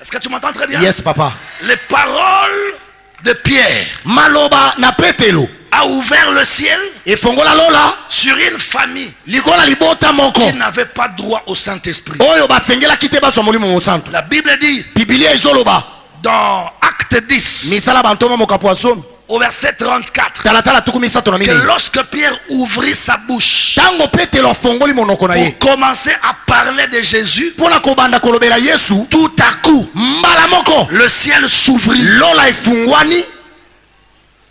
Est-ce que tu m'entends très bien? Yes papa. Les paroles de Pierre Maloba na Petelo a ouvert le ciel efongola lola sur une famille likola libota moko qui n'avait pas droit au Saint-Esprit. oyo basengelaki te bazwa molimo mosantu. La Bible dit Biblia ezoloba dans Acte 10 misala bantoma mokapo ya zomi au verset 34 talatala tuku misato na que minei lorsque Pierre ouvrit sa bouche ntango Petelo afongoli monoko na ye pour commencer à parler de Jésus, mpona kobanda kolobela Yesu, tout à coup mbala moko le ciel s'ouvrit. lola efungwani.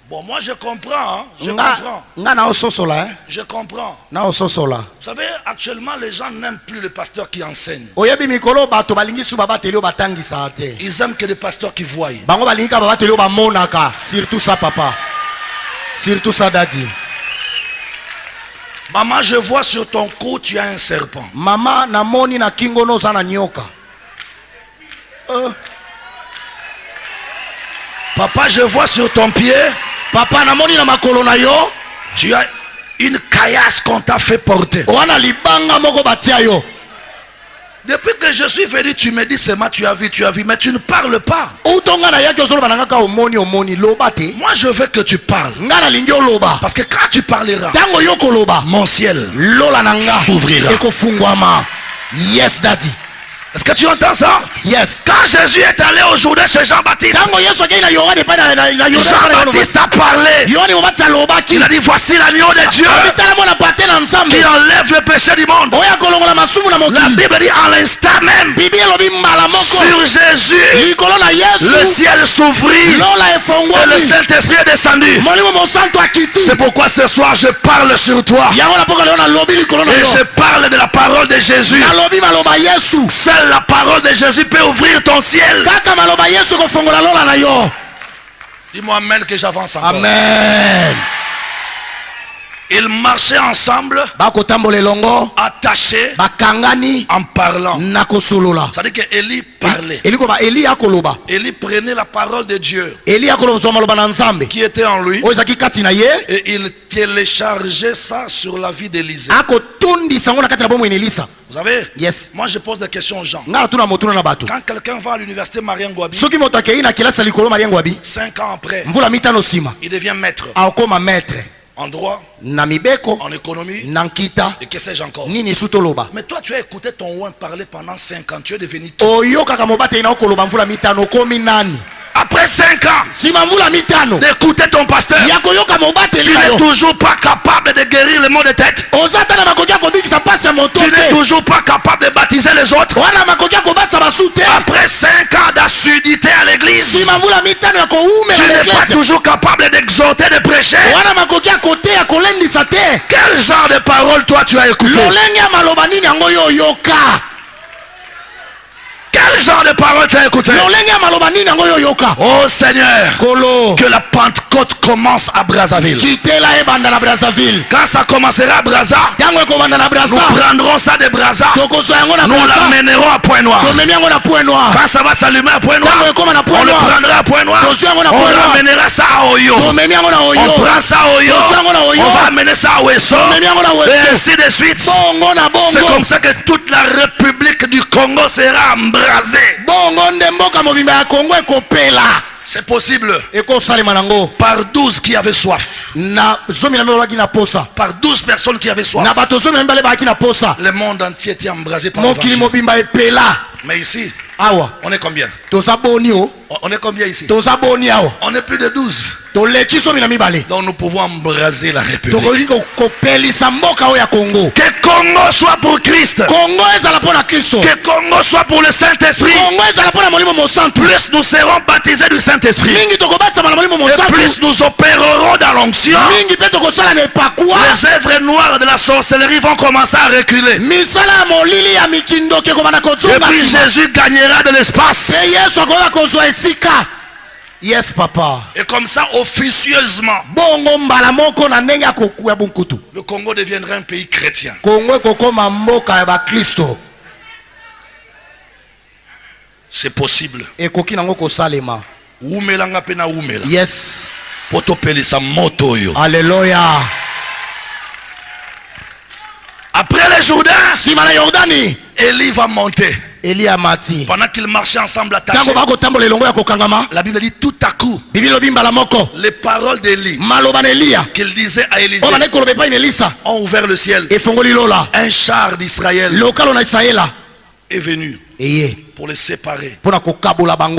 Bon, moi je comprends, hein, je comprends, nga na ososola je comprends. na ososola. Vous savez, actuellement les gens n'aiment plus les pasteurs qui enseignent. Oyebi mikolo bato balingi su babateli oyo batangisa te, Ils aiment que les pasteurs qui voient. bango balingi ka babateli oyo bamonaka. Surtout ça papa, surtout ça dadi. Maman, je vois sur ton cou, tu as un serpent. Mama namoni na kingo no oza na nyoka. Papa, je vois sur ton pied, Papa namoni na makolo na yo tu as une caillasse qu'on t'a fait porter. wana libanga moko batia yo. Depuis que je suis venu, tu me dis seulement tu as vu, mais tu ne parles pas. Utonga na yaki ozoloba na ngaka omoni loba te. Moi je veux que tu parles. Nga na lingi oloba. Parce que quand tu parleras, Tango yo koloba, mon ciel lola na nga s'ouvrira. ekofungwama. Yes daddy. Est-ce que tu entends ça? Yes. Quand Jésus est allé au Jourdain chez Jean-Baptiste, Tango Yesu akei na Yohane pa na Yohane. Jean-Baptiste a parlé. Yohane mobati alobaki. Il a dit voici l'agneau de Dieu Bitala mona pate na nzambe. qui enlève le péché du monde. Oya kolongola masumu na La mokili. Bible dit en l'instant même, Bibi elobi mbala moko. sur Jésus, Likolo na le Yesu. ciel s'ouvrit Lola et le efongwami. Saint-Esprit est descendu. Molimo mosantu akiti. C'est pourquoi ce soir je parle sur toi Yango na poka leo na lobi likolo na et yo. je parle de la parole de Jésus. Nalobi maloba Yesu. Seule la parole de Jésus peut ouvrir ton ciel. Kaka maloba Yesu kofongola lola na yo. Dis-moi amen que j'avance encore. Amen. Ils marchaient ensemble, Bakotambola elongo, attachés, bakangani en parlant. na kosolola. C'est-à-dire que Élie parlait. Eliko ba Eli akoloba. Élie prenait la parole de Dieu Eli akoloba so maloba na nzambe. qui était en lui Ozaki kati na ye. et il téléchargeait ça sur la vie d'Élisée. Akotundi sango na kati na bomo Elisa. Vous savez, Yes. moi je pose des questions aux gens. Nga tuna motuna na bato. Quand quelqu'un va à l'université Marian Ngouabi, Soki moto akei na kelasi likolo Mariango abi. 5 ans après, Mvula mitano sima. il devient maître Akoma maître. en droit, Na mibeko, en économie na nkita, et que sais-je encore. nini sutoloba. Mais toi tu as écouté ton oin parler pendant 5 ans, tu es devenu qui? Oyo kaka mobate ina okoloba mvula mitano komi nani. Après 5 ans d'écouter ton pasteur, tu n'es toujours pas capable de guérir le maux de tête. Tu n'es toujours pas capable de baptiser les autres. Après 5 ans d'assiduité à l'église, tu n'es pas toujours capable d'exhorter, de prêcher. Quel genre de parole toi tu as écouté? Quel genre de parole tu as écouté? Oh Seigneur, que la Pentecôte commence à Brazzaville. Quand ça commencera à Brazza, nous prendrons ça de Brazza, nous l'amènerons à Point Noir. Quand ça va s'allumer à Point Noir, on le prendra à Point Noir, on ramènera ça à Oyo. On prend ça à Oyo, on va amener ça à Ouesso, et ainsi de suite. C'est comme ça que toute la République du Congo sera embrasée. C'est possible. Par 12 qui avaient soif. Par 12 personnes qui avaient soif. Le monde entier était embrasé par l'évangile. Mais ici, on est combien? On est combien ici? On est plus de 12. Donc nous pouvons embraser la République. Que Congo soit pour Christ. Que Congo soit pour le Saint-Esprit. Plus nous serons baptisés du Saint-Esprit, et plus nous opérerons dans l'onction, les œuvres noires de la sorcellerie vont commencer à reculer. Et puis Jésus gagnera de l'espace. Yes, papa. Et comme ça, officieusement, le Congo deviendra un pays chrétien. C'est possible. Yes. Alléluia. Après le Jourdain, Élie va monter. Pendant qu'ils marchaient ensemble attachés, la Bible dit tout à coup, les paroles d'Élie qu'il disait à Élisée ont ouvert le ciel. Un char d'Israël est venu pour les séparer.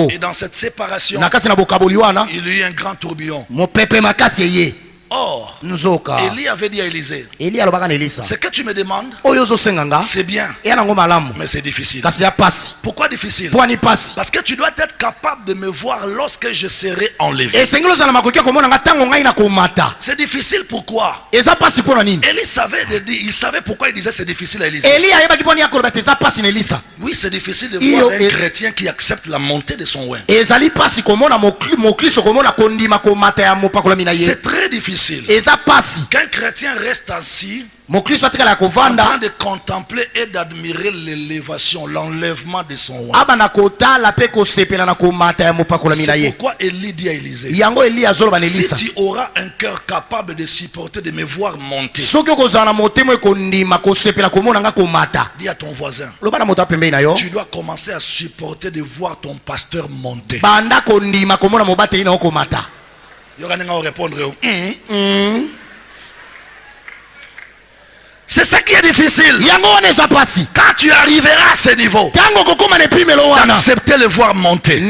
Et dans cette séparation, il y a eu un grand tourbillon. Or, Élie avait dit à Élisée, ce que tu me demandes, c'est bien, mais c'est difficile. Pourquoi difficile? Parce que tu dois être capable de me voir lorsque je serai enlevé. C'est difficile pourquoi? Élie savait, il savait pourquoi il disait c'est difficile à Élisée. Oui, c'est difficile de voir un chrétien qui accepte la montée de son oin. C'est très difficile qu'un chrétien reste assis en train de contempler et d'admirer l'élévation, l'enlèvement de son oin. C'est pourquoi Élie dit à Élisée, si tu auras un cœur capable de supporter de me voir monter, dis à ton voisin, tu dois commencer à supporter de voir ton pasteur monter. Il y aura un répondre. C'est ça qui est difficile. Quand tu arriveras à ce niveau, d'accepter le voir monter,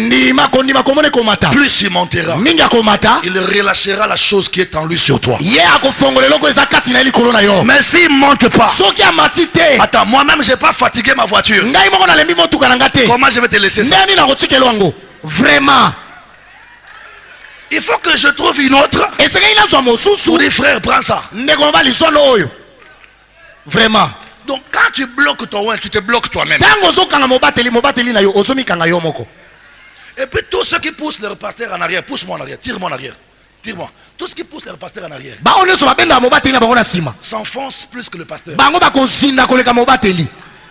plus il montera, il relâchera la chose qui est en lui sur toi. Mais s'il ne monte pas, attends, moi-même je n'ai pas fatigué ma voiture. Comment je vais te laisser ça? Vraiment. Il faut que je trouve une autre. Ou des frères, prends ça. Vraiment. Donc quand tu bloques ton oin, tu te bloques toi-même. Et puis tous ceux qui poussent leur pasteur en arrière, pousse-moi en arrière, tire-moi en arrière. Tire-moi. Tous ceux qui poussent leur pasteur en arrière s'enfoncent plus que le pasteur.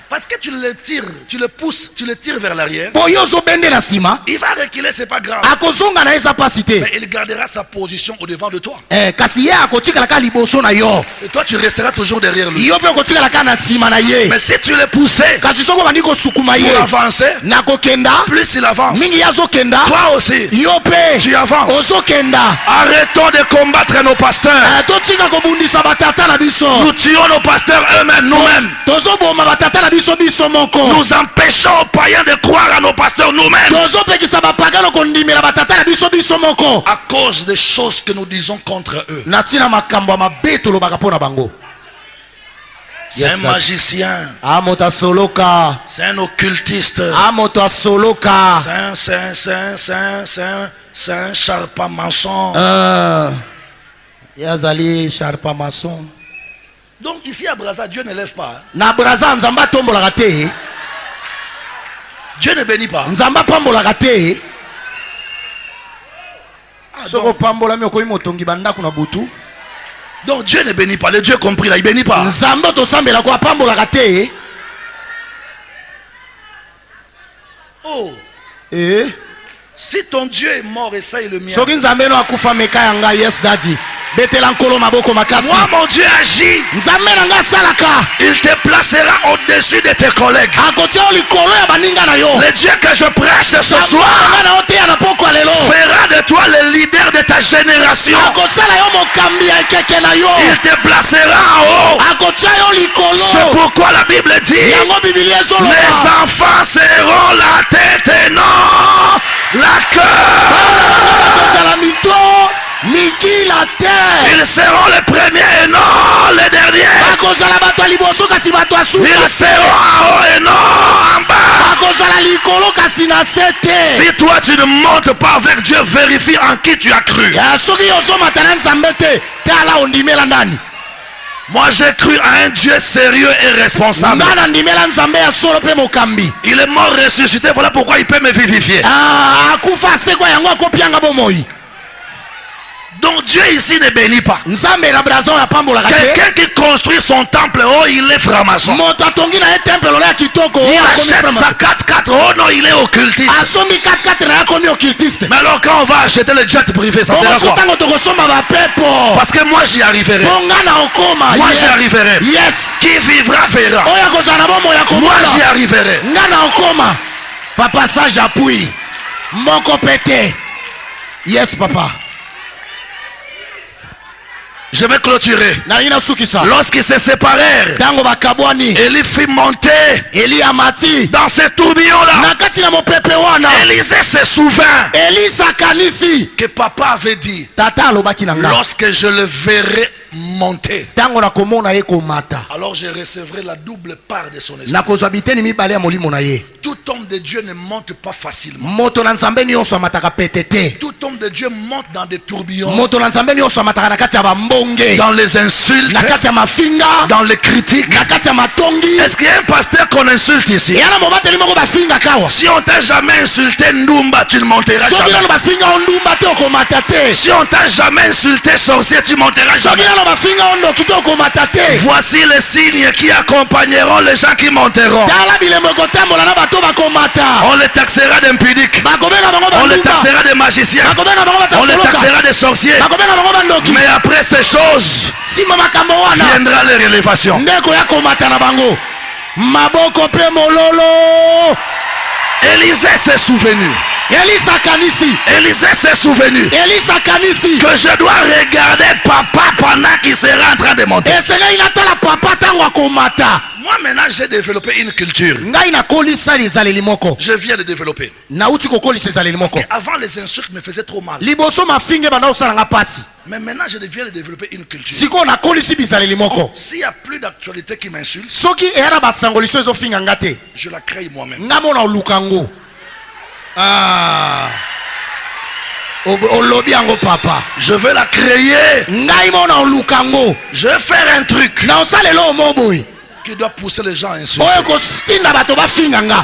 Parce que tu le tires, tu le pousses, tu le tires vers l'arrière. Il va reculer, c'est pas grave. Mais il gardera sa position au devant de toi. Et toi, tu resteras toujours derrière lui. Mais si tu le poussais pour avancer, plus il avance, toi aussi, tu avances. Arrêtons de combattre nos pasteurs. Nous tuons nos pasteurs eux-mêmes, nous-mêmes. Nous empêchons aux païens de croire à nos pasteurs nous-mêmes. À cause des choses que nous disons contre eux. C'est un magicien. C'est un occultiste. C'est un charpamaçon. Donc ici à Brazza, Dieu ne lève pas. Dieu ne bénit pas. Donc Dieu ne bénit pas. Le Dieu compris là, il bénit pas. Oh. Si ton Dieu est mort et ça est le mien. Moi mon Dieu agit. Il te placera au-dessus de tes collègues. Le Dieu que je prêche ce soir fera de toi le leader de ta génération. Il te placera en haut. C'est pourquoi la Bible dit les enfants seront la tête et non la queue. Ils seront les premiers et non les derniers. Ils seront en haut et non en bas. Si toi tu ne montes pas avec Dieu, vérifie en qui tu as cru. Moi j'ai cru à un Dieu sérieux et responsable. Il est mort ressuscité, voilà pourquoi il peut me vivifier. Donc Dieu ici ne bénit pas. Quelqu'un qui construit son temple, oh il est franc-maçon. Il achète sa 4x4, oh non il est occultiste. Mais alors quand on va acheter le jet privé, ça sert à quoi? Parce que moi j'y arriverai. Moi j'y arriverai. Qui vivra verra. Moi j'y arriverai. Papa ça j'appuie. Mon copété. Yes papa. Je vais clôturer. Lorsqu'ils se séparèrent, Élie fit monter dans ce tourbillon-là. Élisée se souvint que papa avait dit, lorsque je le verrai monter, alors je recevrai la double part de son esprit. Tout homme de Dieu ne monte pas facilement. Tout homme de Dieu monte dans des tourbillons, dans les insultes, dans les critiques. Est-ce qu'il y a un pasteur qu'on insulte ici? Si on t'a jamais insulté Ndumba, tu ne monteras jamais. Si on t'a jamais insulté sorcier, tu monteras jamais. Voici les signes qui accompagneront les gens qui monteront. On les taxera d'impudiques. On les taxera de magiciens. On les taxera de sorciers. Mais après ces choses viendra les révélations. Élisée s'est souvenu. Élisée s'est souvenu que je dois regarder papa pendant qu'il sera en train de monter. Moi maintenant j'ai développé une culture. Je viens de développer. Avant les insultes me faisaient trop mal. Mais maintenant je viens de développer une culture. S'il n'y a plus d'actualité qui m'insulte, je la crée moi-même. Je veux la créer. Je vais faire un truc qui doit pousser les gens à insulter.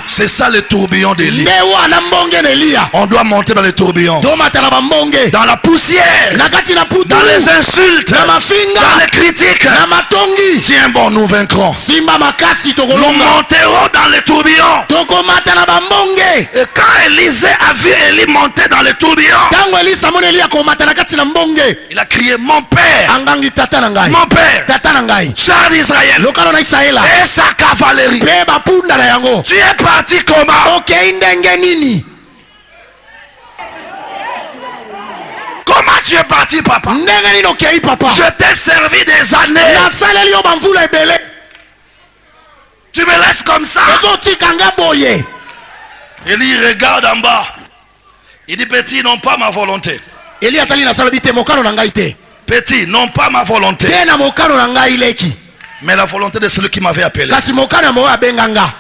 C'est ça le tourbillon d'Élie. On doit monter dans les tourbillons, dans la poussière, dans les insultes, dans les critiques. Tiens bon, nous vaincrons. Nous monterons dans les tourbillons. Et quand Élisée a vu Élie monter dans les tourbillons, il a crié mon père, mon père, char d'Israël et sa cavalerie. Tu es parti comment? Comment tu es parti papa? Je t'ai servi des années. Tu me laisses comme ça. Élie regarde en bas. Il dit, petit, non pas ma volonté. Petit, non pas ma volonté, mais la volonté de celui qui m'avait appelé.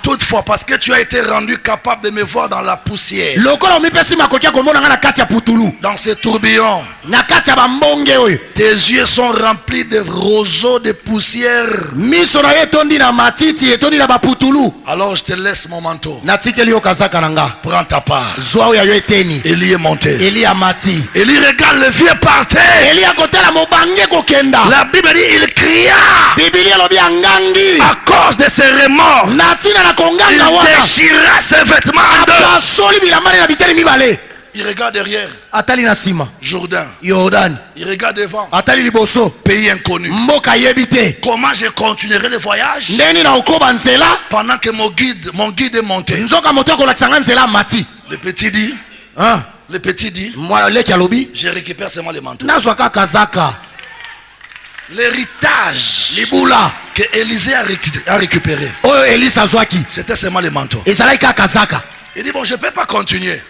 Toutefois, parce que tu as été rendu capable de me voir dans la poussière, dans ces tourbillons, tes yeux sont remplis de roseaux de poussière. Alors je te laisse mon manteau. Prends ta part. Élie est monté. Élie regarde le vieux par terre. La Bible dit il cria à cause de ses remords. Il déchira ses vêtements en deux. Il regarde derrière. Jourdain. Il regarde devant. Pays inconnu. Comment je continuerai le voyage pendant que mon guide est monté? Le petit dit, je récupère seulement les manteaux. L'héritage que Élisée a récupéré, c'était seulement les manteaux. Il dit, bon, je ne peux pas continuer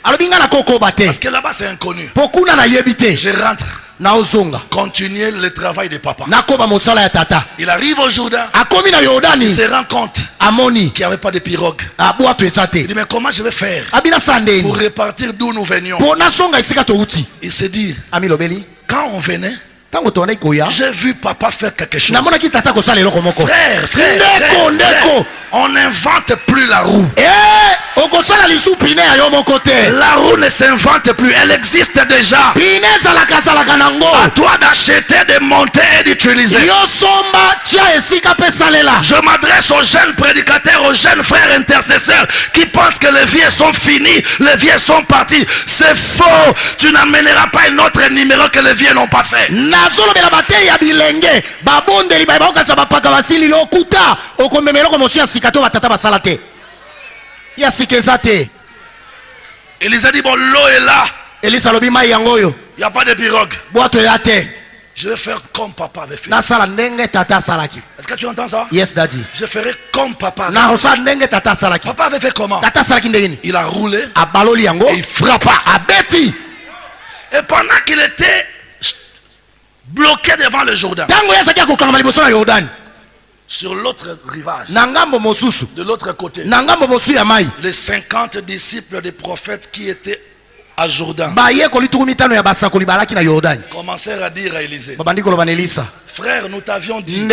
parce que là-bas c'est inconnu. Je rentre, continuer le travail de papa. Il arrive au Jourdain, il se rend compte qu'il n'y avait pas de pirogue. Il dit, mais comment je vais faire pour repartir d'où nous venions? Il se dit, quand on venait, j'ai vu papa faire quelque chose. Frère, on n'invente plus la roue. La roue ne s'invente plus, elle existe déjà. À toi d'acheter, de monter et d'utiliser. Je m'adresse aux jeunes prédicateurs, aux jeunes frères intercesseurs qui pensent que les vies sont finies, les vies sont parties. C'est faux. Tu n'amèneras pas un autre numéro que les vies n'ont pas fait. Élisée dit, bon, l'eau est là. Il n'y a pas de pirogue. Je vais faire comme papa avait fait. Est-ce que tu entends ça? Yes, daddy. Je ferai comme papa avait fait. Papa avait fait comment? Il a roulé et il frappa. Et pendant qu'il était bloqué devant le Jourdain, sur l'autre rivage, de l'autre côté, les 50 disciples des prophètes qui étaient à Jourdain commencèrent à dire à Élisée, frère, nous t'avions dit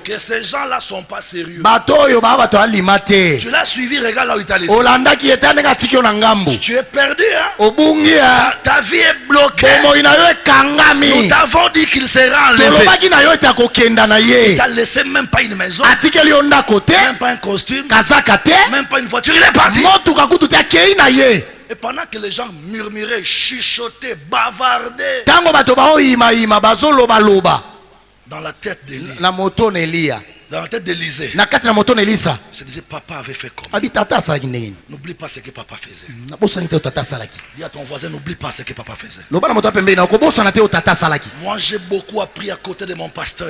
que ces gens-là ne sont pas sérieux. Tu l'as suivi, regarde là où il t'a laissé. Tu es perdu, hein? Ta vie est bloquée. Nous t'avons dit qu'il sera enlevé. Il t'a laissé même pas une maison, même pas un costume, même pas une voiture. Il est parti. Et pendant que les gens murmuraient, chuchotaient, bavardaient, dans la tête d'Élie, dans la tête d'Élisée, se disait, papa avait fait comme. N'oublie pas ce que papa faisait. Dis à ton voisin, n'oublie pas ce que papa faisait. Moi j'ai beaucoup appris à côté de mon pasteur.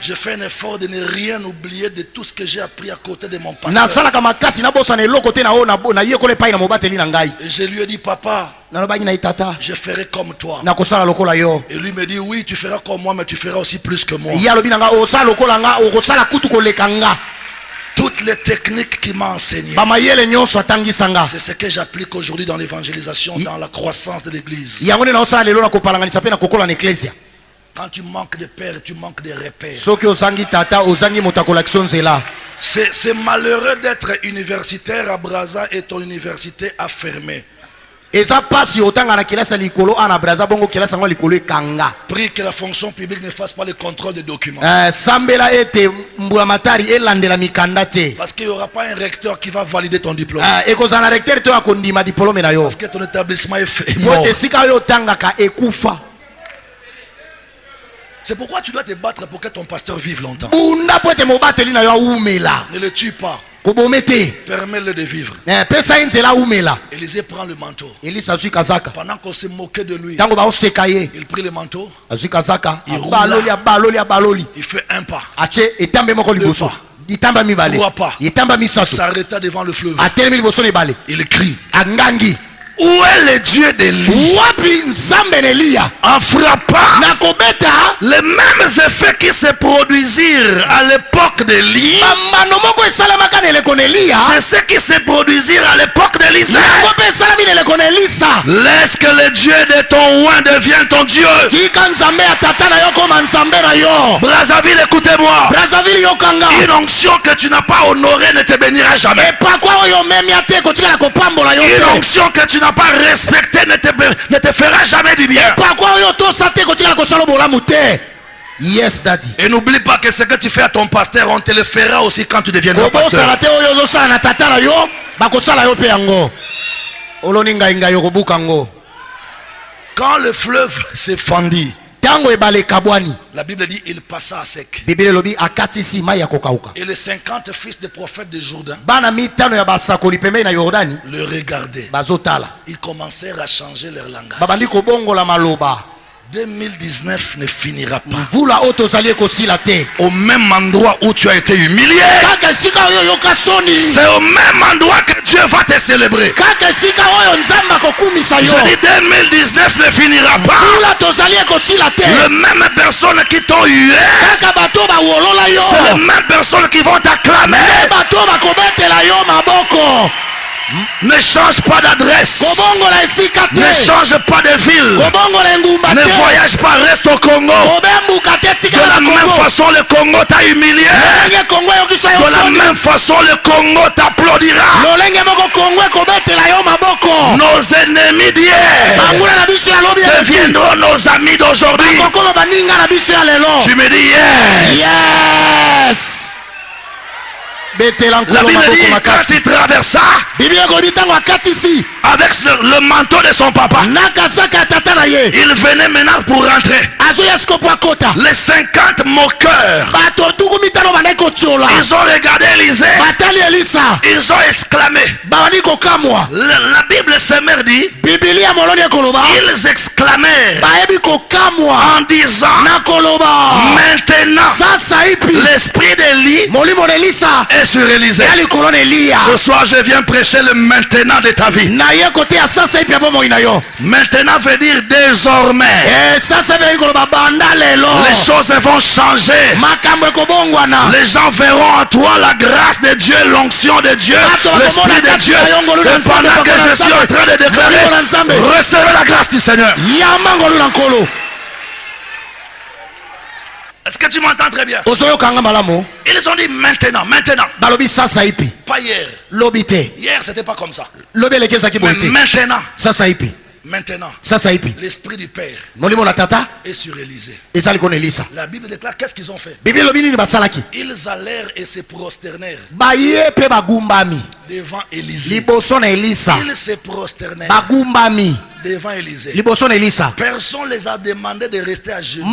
Je fais un effort de ne rien oublier de tout ce que j'ai appris à côté de mon pasteur. Et je lui ai dit, papa, je ferai comme toi. Et lui me dit, oui, tu feras comme moi, mais tu feras aussi plus que moi. Toutes les techniques qu'il m'a enseignées, c'est ce que j'applique aujourd'hui dans l'évangélisation, dans la croissance de l'église. Quand tu manques de père, tu manques de repères. C'est malheureux d'être universitaire à Brazza et ton université a fermé. Prie que la fonction publique ne fasse pas le contrôle des documents. Parce qu'il n'y aura pas un recteur qui va valider ton diplôme. Parce que ton établissement est mort. C'est pourquoi tu dois te battre pour que ton pasteur vive longtemps. Ne le tue pas. Permets-le de vivre. Élisée prend le manteau. Pendant qu'on se moquait de lui, il prit le manteau. Il fait un pas. 2 pas. 3 pas. Il s'arrêta devant le fleuve. Il crie. Où est le Dieu d'Élie? En frappant les mêmes effets qui se produisirent à l'époque d'Élie, c'est ce qui se produisirent à l'époque d'Élisée. Laisse que le Dieu de ton oint devienne ton Dieu. Brazzaville, écoutez-moi. Une onction que tu n'as pas honorée ne te bénira jamais. Une onction que tu n'as pas respecté ne te fera jamais du bien. Yes, daddy. Et n'oublie pas que ce que tu fais à ton pasteur, on te le fera aussi quand tu deviendras pasteur. Quand le fleuve s'est fendu, la Bible dit il passa à sec. Et les 50 fils des prophètes de Jourdain le regardaient. Ils commencèrent à changer leur langage. 2019 ne finira pas au même endroit où tu as été humilié. C'est au même endroit que Dieu va te célébrer. Je dis 2019 ne finira pas. Les mêmes personnes qui t'ont hué, c'est les mêmes personnes qui vont t'acclamer. Ne change pas d'adresse. Ne change pas de ville. Ne voyage pas, reste au Congo. De la même façon, le Congo t'a humilié. De la même façon, le Congo t'applaudira. Nos ennemis d'hier deviendront nos amis d'aujourd'hui. Tu me dis yes. La Bible dit quand il traversa avec le manteau de son papa, il venait maintenant pour rentrer. Les 50 moqueurs, ils ont regardé Élisée, ils ont exclamé. La Bible se dit, ils exclamèrent en disant maintenant l'esprit d'Élie est sur Élisée. Ce soir je viens prêcher le maintenant de ta vie. Maintenant veut dire désormais. Les choses vont changer. Les gens verront en toi la grâce de Dieu, l'onction de Dieu, l'esprit de Dieu. Et pendant que je suis en train de déclarer, recevez la grâce du Seigneur. Est-ce que tu m'entends très bien? Ils ont dit maintenant. Pas hier. Hier c'était pas comme ça. Mais maintenant, l'esprit du Père est sur Élisée. La Bible déclare qu'est-ce qu'ils ont fait. Ils allèrent et se prosternèrent devant Élisée. Ils se prosternèrent devant Élisée. Personne les a demandé de rester à genoux.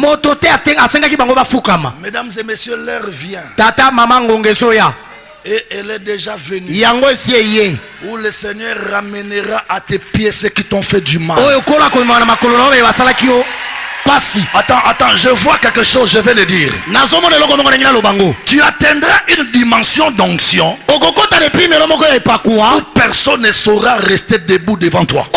Mesdames et messieurs, l'heure vient. Et elle est déjà venue où le Seigneur ramènera à tes pieds ceux qui t'ont fait du mal. Attends, je vois quelque chose, je vais le dire. Tu atteindras une dimension d'onction où personne ne saura rester debout devant toi.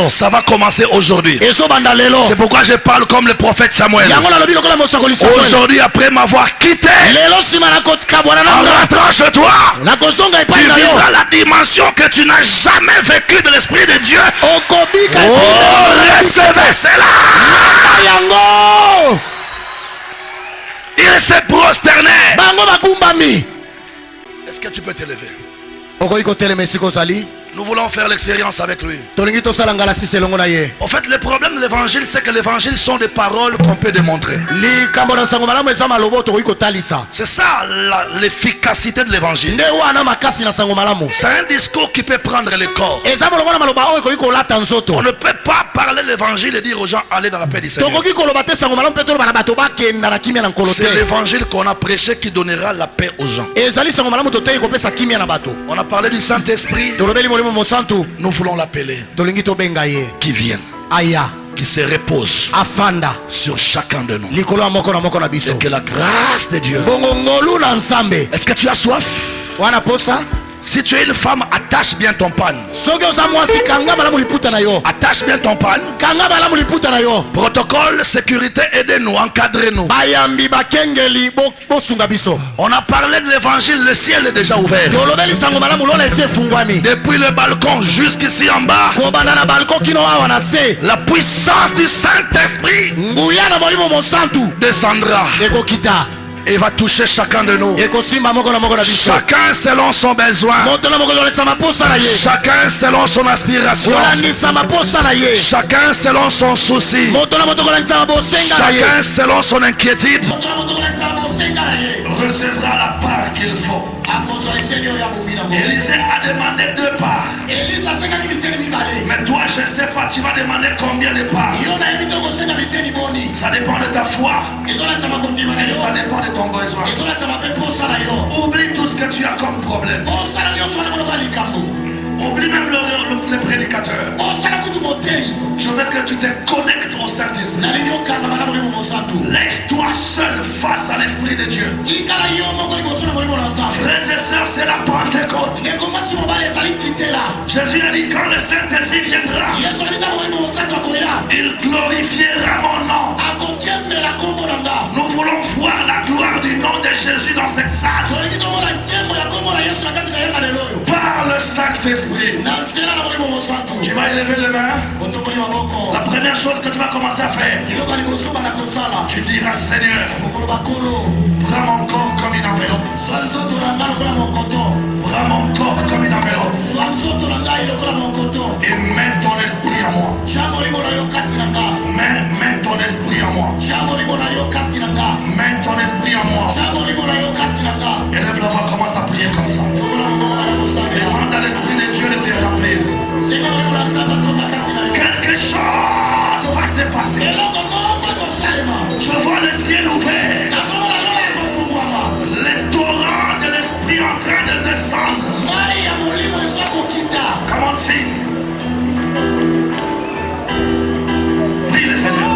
Ça va commencer aujourd'hui. C'est pourquoi je parle comme le prophète Samuel. Aujourd'hui, après m'avoir quitté, en rentrant chez toi, tu vivras la dimension que tu n'as jamais vécue de l'Esprit de Dieu. Recevez cela. Il s'est prosterné. Est-ce que tu peux te lever? Nous voulons faire l'expérience avec lui. En fait, le problème de l'évangile, c'est que l'évangile sont des paroles qu'on peut démontrer. C'est ça l'efficacité de l'évangile. C'est un discours qui peut prendre le corps. On ne peut pas parler l'évangile et dire aux gens allez dans la paix du Seigneur. C'est l'évangile qu'on a prêché qui donnera la paix aux gens. On a parlé du Saint-Esprit. Nous voulons l'appeler. Qui vienne. Qui se repose sur chacun de nous. Et que la grâce de Dieu. Est-ce que tu as soif? Si tu es une femme, attache bien ton pan. Attache bien ton pan. Protocole, sécurité, aidez-nous, encadrez-nous. On a parlé de l'évangile, le ciel est déjà ouvert. Depuis le balcon jusqu'ici en bas. La puissance du Saint-Esprit descendra et va toucher chacun de nous. Chacun selon son besoin. Chacun selon son aspiration. Chacun selon son souci. Chacun selon son inquiétude recevra la part qu'il faut. Élisée a demandé 2 parts. Mais toi, je ne sais pas, tu vas demander combien de parts. Ça dépend de ta foi. Ça dépend de ton besoin. Oublie tout ce que tu as comme problème. Oublie même le prédicateur. Je veux que tu te connectes au Saint-Esprit. Laisse-toi seul face à l'Esprit de Dieu. Frères et sœurs, c'est la Pentecôte. Jésus a dit quand le Saint-Esprit viendra, il glorifiera mon nom. Nous voulons voir la gloire du nom de Jésus dans cette salle. Par le Saint-Esprit. Tu vas élever les mains. La première chose que tu vas commencer à faire, tu diras Seigneur, prends mon corps comme une enveloppe. Prends mon corps comme une enveloppe. Et mets ton esprit en moi. Mets ton esprit en moi. Mets ton esprit en moi. Élève la main, commence à prier comme ça. Et demande à l'Esprit de Dieu de te rappeler. Quelque chose va se passer. Je vois le ciel ouvert. Les torrents de l'Esprit en train de descendre. Comment tu prie le Seigneur.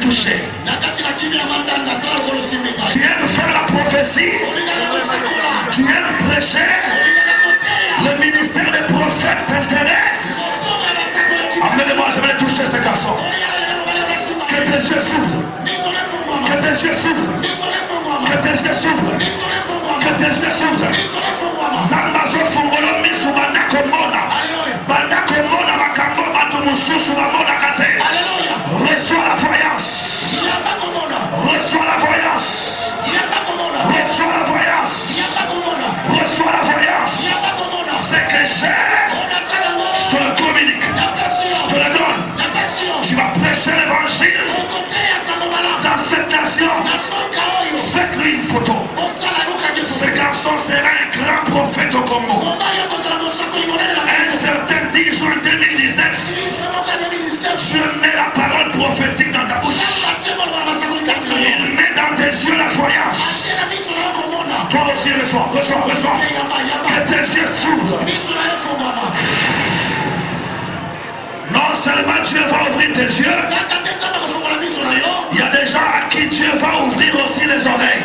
toucher. Tu aimes faire la prophétie. Tu aimes prêcher. Le ministère des prophètes t'intéresse. Amenez-moi, je vais toucher ce garçon. Que tes yeux s'ouvrent. Que tes yeux s'ouvrent. Que tes yeux s'ouvrent. Que tes yeux s'ouvrent. Zambazo fungolo misu bandako mona. Bandako mona makambo batu mususu wa mona kate. Reçois la voyance. Reçois la voyance. Reçois la voyance. Reçois la voyance. C'est que j'ai. Je te le communique. Je te le donne. Tu vas prêcher l'évangile dans cette nation. Faites-lui une photo. Ce garçon sera un grand prophète au Congo. Un certain 10 juin 2019, Dieu met la parole prophétique dans ta bouche. Il met dans tes yeux la voyance. Toi aussi reçois. Que tes yeux s'ouvrent. Non seulement Dieu va ouvrir tes yeux, il y a des gens à qui Dieu va ouvrir aussi les oreilles.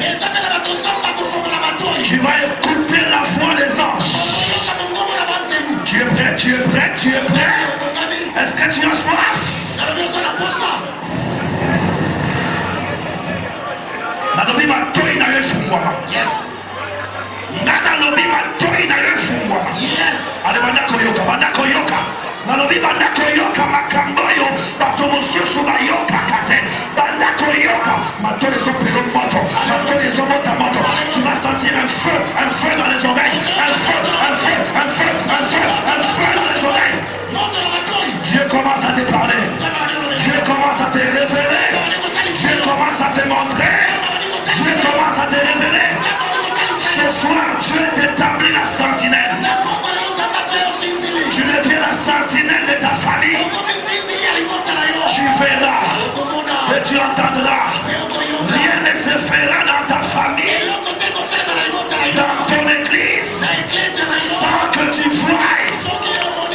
Tu vas écouter la voix des anges. Tu es prêt? Est-ce que tu as soif? Nalobi matoi na yefungwama. Yes. Nalobi matoi na yefungwama. Yes. Ale bandako yoka. Nalobi bandako yoka makamboyo. Bato mosusu ba yoka kate. Bandako yoka. Matoi zo pelon moto. Matoi zo moto. Tu vas sentir un feu dans les oreilles. Un feu dans les oreilles. Dieu commence à te parler. Dieu commence à te révéler. Dieu commence à te montrer. Dieu commence à te révéler. Ce soir, Dieu t'établit la sentinelle. Tu deviens la sentinelle de ta famille. Tu verras et tu entendras. Rien ne se fera dans ta famille, dans ton église, sans que tu voies,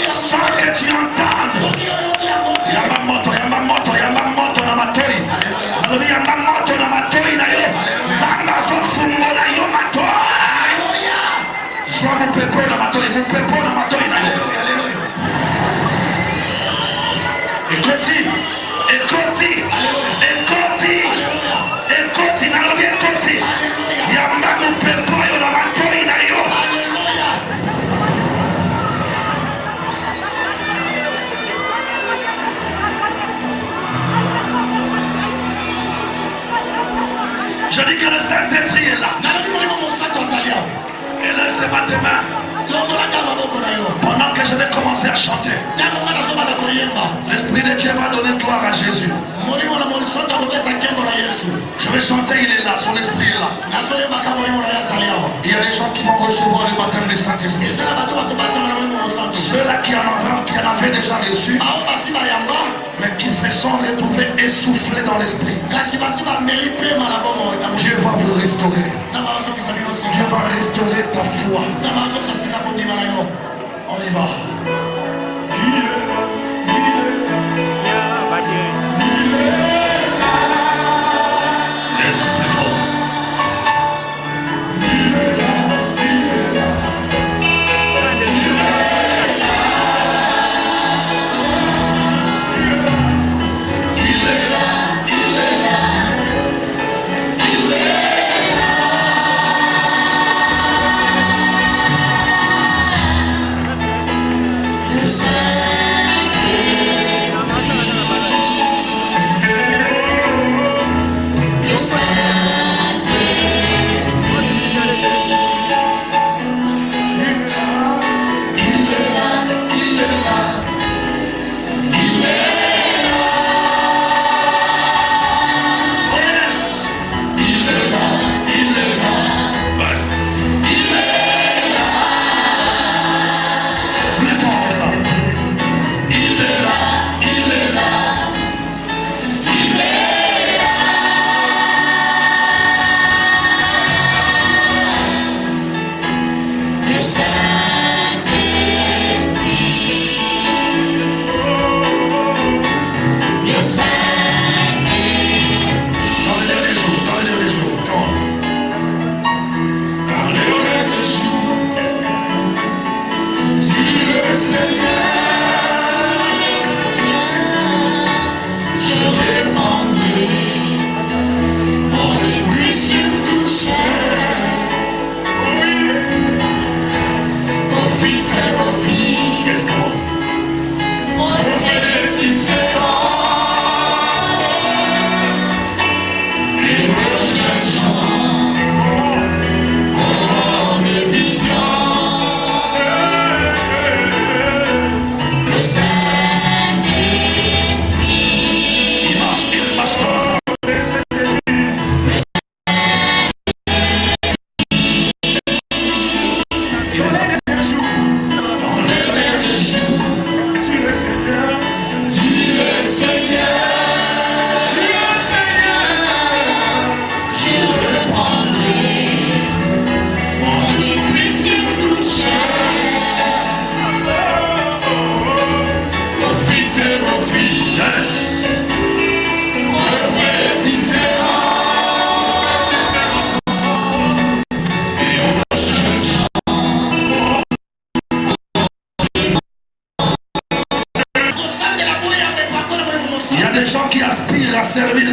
sans que tu entendes. Yamamoto na matoi. Yamamoto na matoi na yo. Zambazo fungo na yo matoi. Sois mon pepo na matoi na yo. Écoutez, na lobi écoutez. Yamba mon pepo na matoi na yo. Je dis que le Saint-Esprit est là. Et lève ses tes mains. Pendant que je vais commencer à chanter, l'Esprit de Dieu va donner gloire à Jésus. Je vais chanter, il est là, son esprit est là. Il y a des gens qui vont recevoir le baptême du Saint-Esprit. Ceux-là qui en avaient déjà reçu, mais qui se sont retrouvés essoufflés dans l'esprit. Dieu va vous restaurer. Dieu va restaurer ta foi. On y va.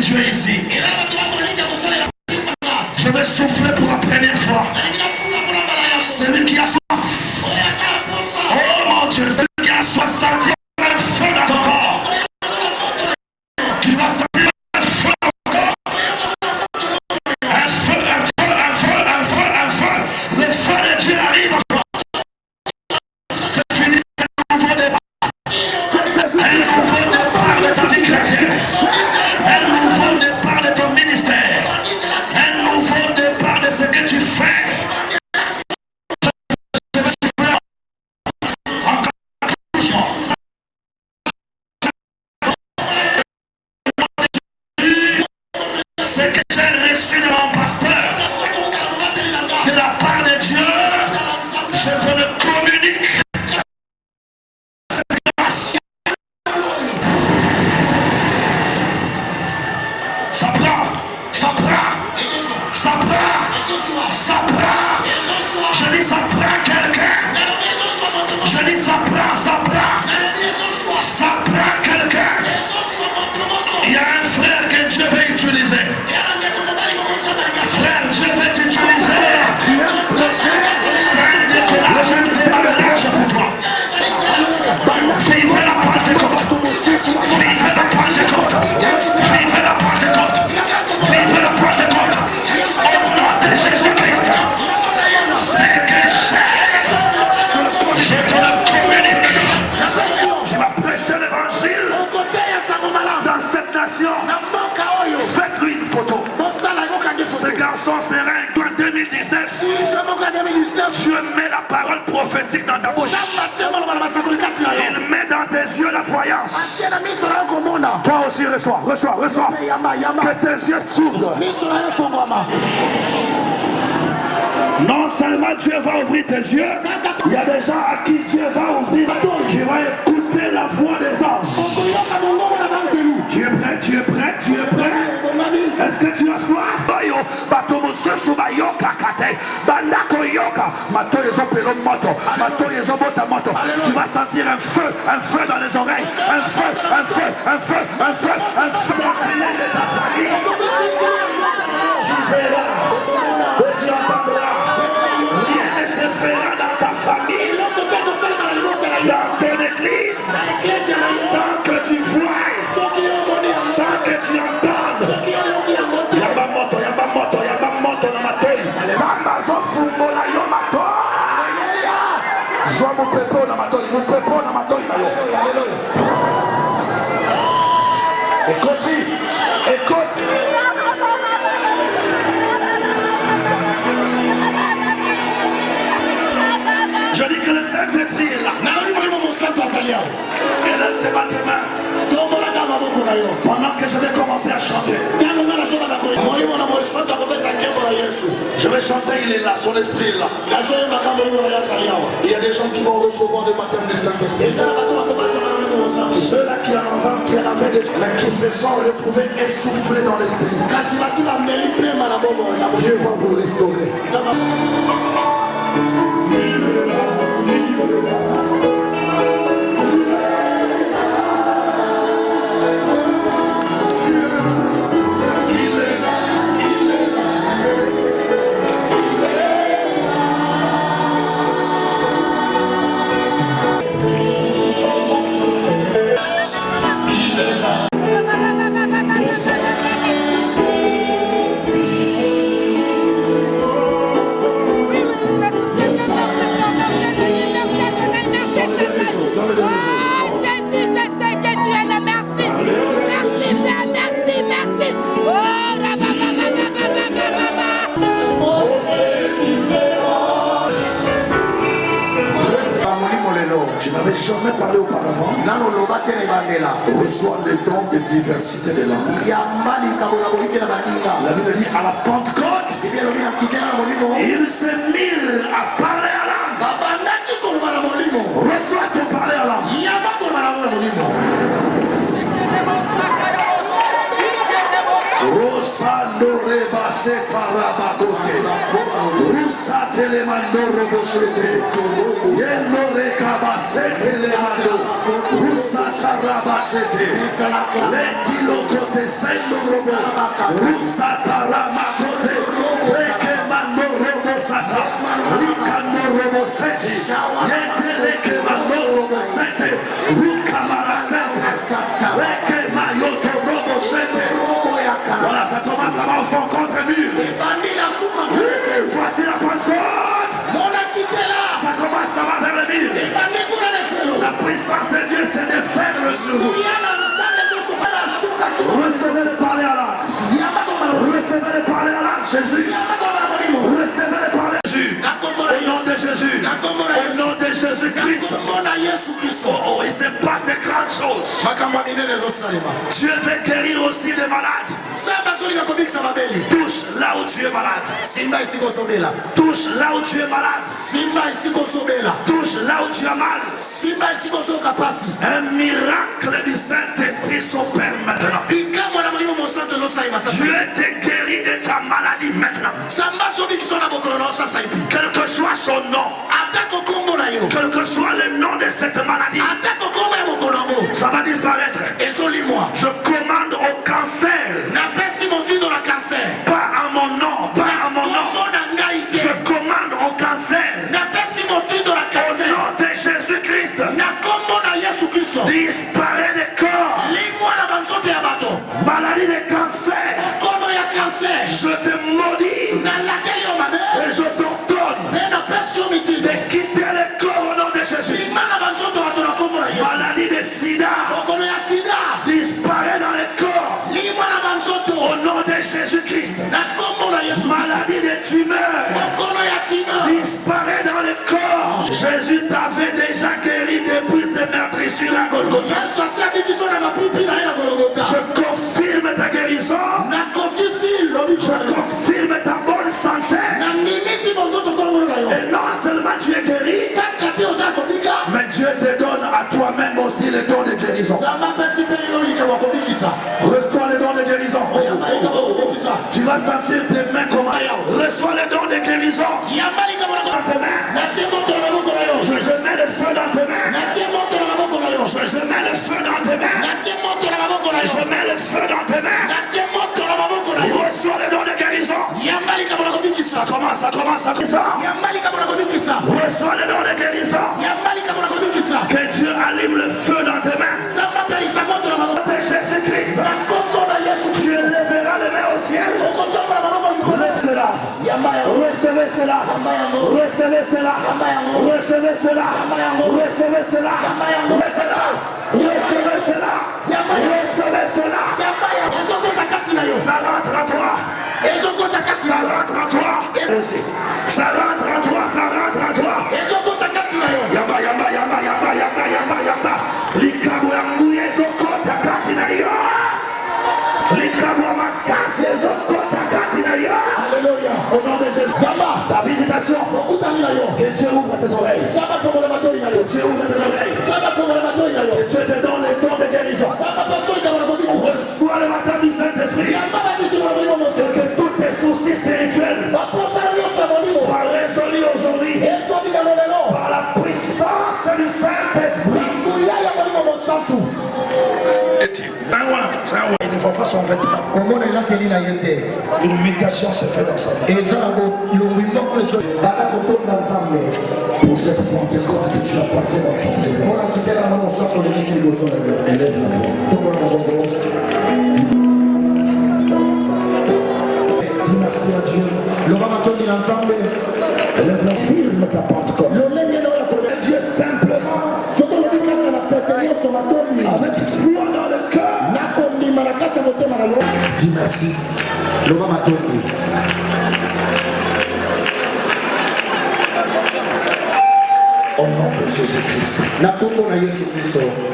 tu es ici. Je vais souffler pour la première fois. Celui qui a soif. Oh mon Dieu, celui qui a soif sentir un feu dans ton corps. Tu vas sentir un feu dans ton corps. Un feu, un feu, un feu, un feu, un feu. Le feu de Dieu arrive en toi. C'est fini, c'est un nouveau départ. Un nouveau départ de ta vie chrétienne. Un nouveau départ de ton ministère. Un nouveau départ de ce que tu fais. Ce que j'ai reçu de mon pasteur, de la part de Dieu, je te le communique. Ça prend, ça prend, ça prend, ça prend. Je dis ça prend quelqu'un. Je dis ça prend, ça prend. Ça prend quelqu'un. Il y a un frère que Dieu veut utiliser. Frère, Dieu veut t'utiliser. Tu aimes prêcher? Sans découragement, c'est pas l'argent pour toi. Vive la Pentecôte. Vive la Pentecôte. Vive la Pentecôte. Vive la Pentecôte. Au nom de Jésus-Christ. C'est que je te le communique. Tu vas prêcher l'évangile dans cette nation. Faites-lui une photo. Ce garçon serein en 2019. Dieu met la parole prophétique dans ta bouche. Il met dans tes yeux la voyance. Toi aussi reçois, reçois, reçois. Que tes yeux s'ouvrent. Non seulement Dieu va ouvrir tes yeux, il y a des gens à qui Dieu va ouvrir. Tu vas écouter la voix des anges. Tu es prêt, tu es prêt, tu es prêt. Est-ce que tu as soif? Tu vas sentir un feu dans les oreilles, un feu, un feu, un feu, un feu, un feu. Sentinelle de ta famille. Je vais là, et tu entendras. Rien ne se fera dans ta famille, dans ton église, sans que tu voies, sans que tu entendes. Yaba moto, yaba moto, yaba moto na matoi. Kamazo fungo la yo matoi. Joa mo pepo na matoi na yo. Écoute, écoute. Je dis que le Saint-Esprit est là. Et là, c'est ma main. Pendant que je vais commencer à chanter, je vais chanter, il est là, son esprit est là. Il y a des gens qui vont recevoir le baptême du Saint-Esprit. Ceux-là qui en avaient déjà, mais qui se sont retrouvés essoufflés dans l'esprit. Dieu va vous restaurer. Tu n'avais jamais parlé auparavant. Reçois les dons de diversité de langues. La Bible dit à la Pentecôte, ils se mirent à parler à langue. Reçois ton parler à langue. Rosando rebase tarabagote. Rusa telemando roboshete. Yendo rekabase telemando. Rusa tarabagote. Rabashete, Letilo Kote Sendo Robo, Rusata Ramakote, Leke Mando Robo Sata, Rikando Robo Sete, Yete Leke Mando Robo Sete, Rukamara Sete, Leke Mayoto Robo Sete. Voilà, ça commence là-bas au fond contre mur. Voici la Pentecôte. Ça commence là-bas vers le mur. La puissance de Dieu, c'est de faire le jour. Recevez-le parler à l'âme. Recevez-le parler à l'âme. Jésus. Recevez-le parler à Jésus. Au nom de Jésus. Au nom de Jésus-Christ. Oh, il se passe de grandes choses. Dieu veut guérir aussi les malades. Touche là où tu es malade. Touche là où tu es malade. Touche là où tu as mal. Un miracle du Saint-Esprit s'opère maintenant. Dieu te guérit de ta maladie maintenant. Quel que soit son nom, quel que soit le nom de cette maladie, ça va disparaître. Je commande au cancer. Pas à mon nom, pas à mon nom. Je commande au cancer. Au nom de Jésus-Christ. Disparaît des corps. Maladie de cancer. Je te maudis. Et je t'ordonne de quitter le corps au nom de Jésus. Maladie de sida. Disparaît dans le corps. Au nom de Jésus-Christ. Maladie de tumeur. Disparaît dans le corps. Jésus t'avait déjà guéri depuis ses meurtrissures à Golgotha. Je confirme ta guérison. Je confirme ta bonne santé. Et non seulement tu es guéri, mais Dieu te donne à toi-même aussi le don de guérison. Reçois le don de guérison. Tu vas sentir tes mains comme reçois le don de guérison. Dans tes mains. Je mets le feu dans tes mains. Je mets le feu dans tes mains. Je mets le feu dans tes mains. Reçois le don de guérison. Ça commence, ça commence, ça commence. Reçois le don de guérison. Que Dieu allume le feu dans tes mains. De Jésus-Christ. Tu élèveras les mains au ciel. Recevez cela. Recevez cela. Recevez cela. Recevez cela. Recevez cela. Recevez cela. Recevez cela. Ça rentre à toi. Ça rentre à toi. Ça rentre à toi. Ça rentre à toi. Yamba, yamba, yamba, yamba, yamba, yamba, yamba. Likabu yangu yezokota katina yo. Likabu makasi yezokota katina yo. Alléluia. Au nom de Jésus. Yamba, ta visitation. Que Dieu ouvre tes oreilles. Que Dieu ouvre tes oreilles. Que Dieu te donne les dons de guérison. Reçois le matin du Saint-Esprit. Et que tous tes soucis spirituels soient résolus aujourd'hui par la puissance du Saint-Esprit. Il ne voit pas son vêtement. Une mutation se fait dans sa vie. Pour cette Pentecôte que tu as passé dans sa présence. Merci à Dieu. Le ramaton de l'ensemble, lève-la firme ta Pentecôte. Dieu simplement, avec foi dans le cœur. Dis merci. Le ramaton. Au nom de Jésus-Christ.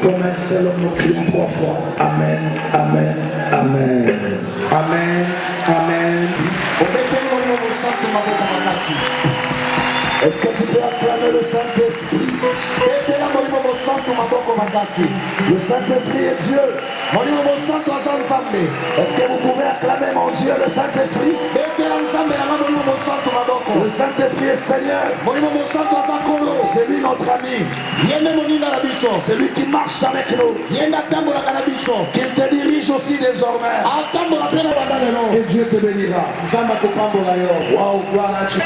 Comme un seul homme, nous crions 3 fois. Amen, amen, amen. Amen, amen. Est-ce que tu peux acclamer le Saint-Esprit? Le Saint-Esprit est Dieu. Est-ce que vous pouvez acclamer mon Dieu, le Saint-Esprit? Le Saint-Esprit est Seigneur. C'est lui notre ami. C'est lui qui marche avec nous. Qu'il te dirige aussi désormais. Et Dieu te bénira. Waouh, gloire à Dieu.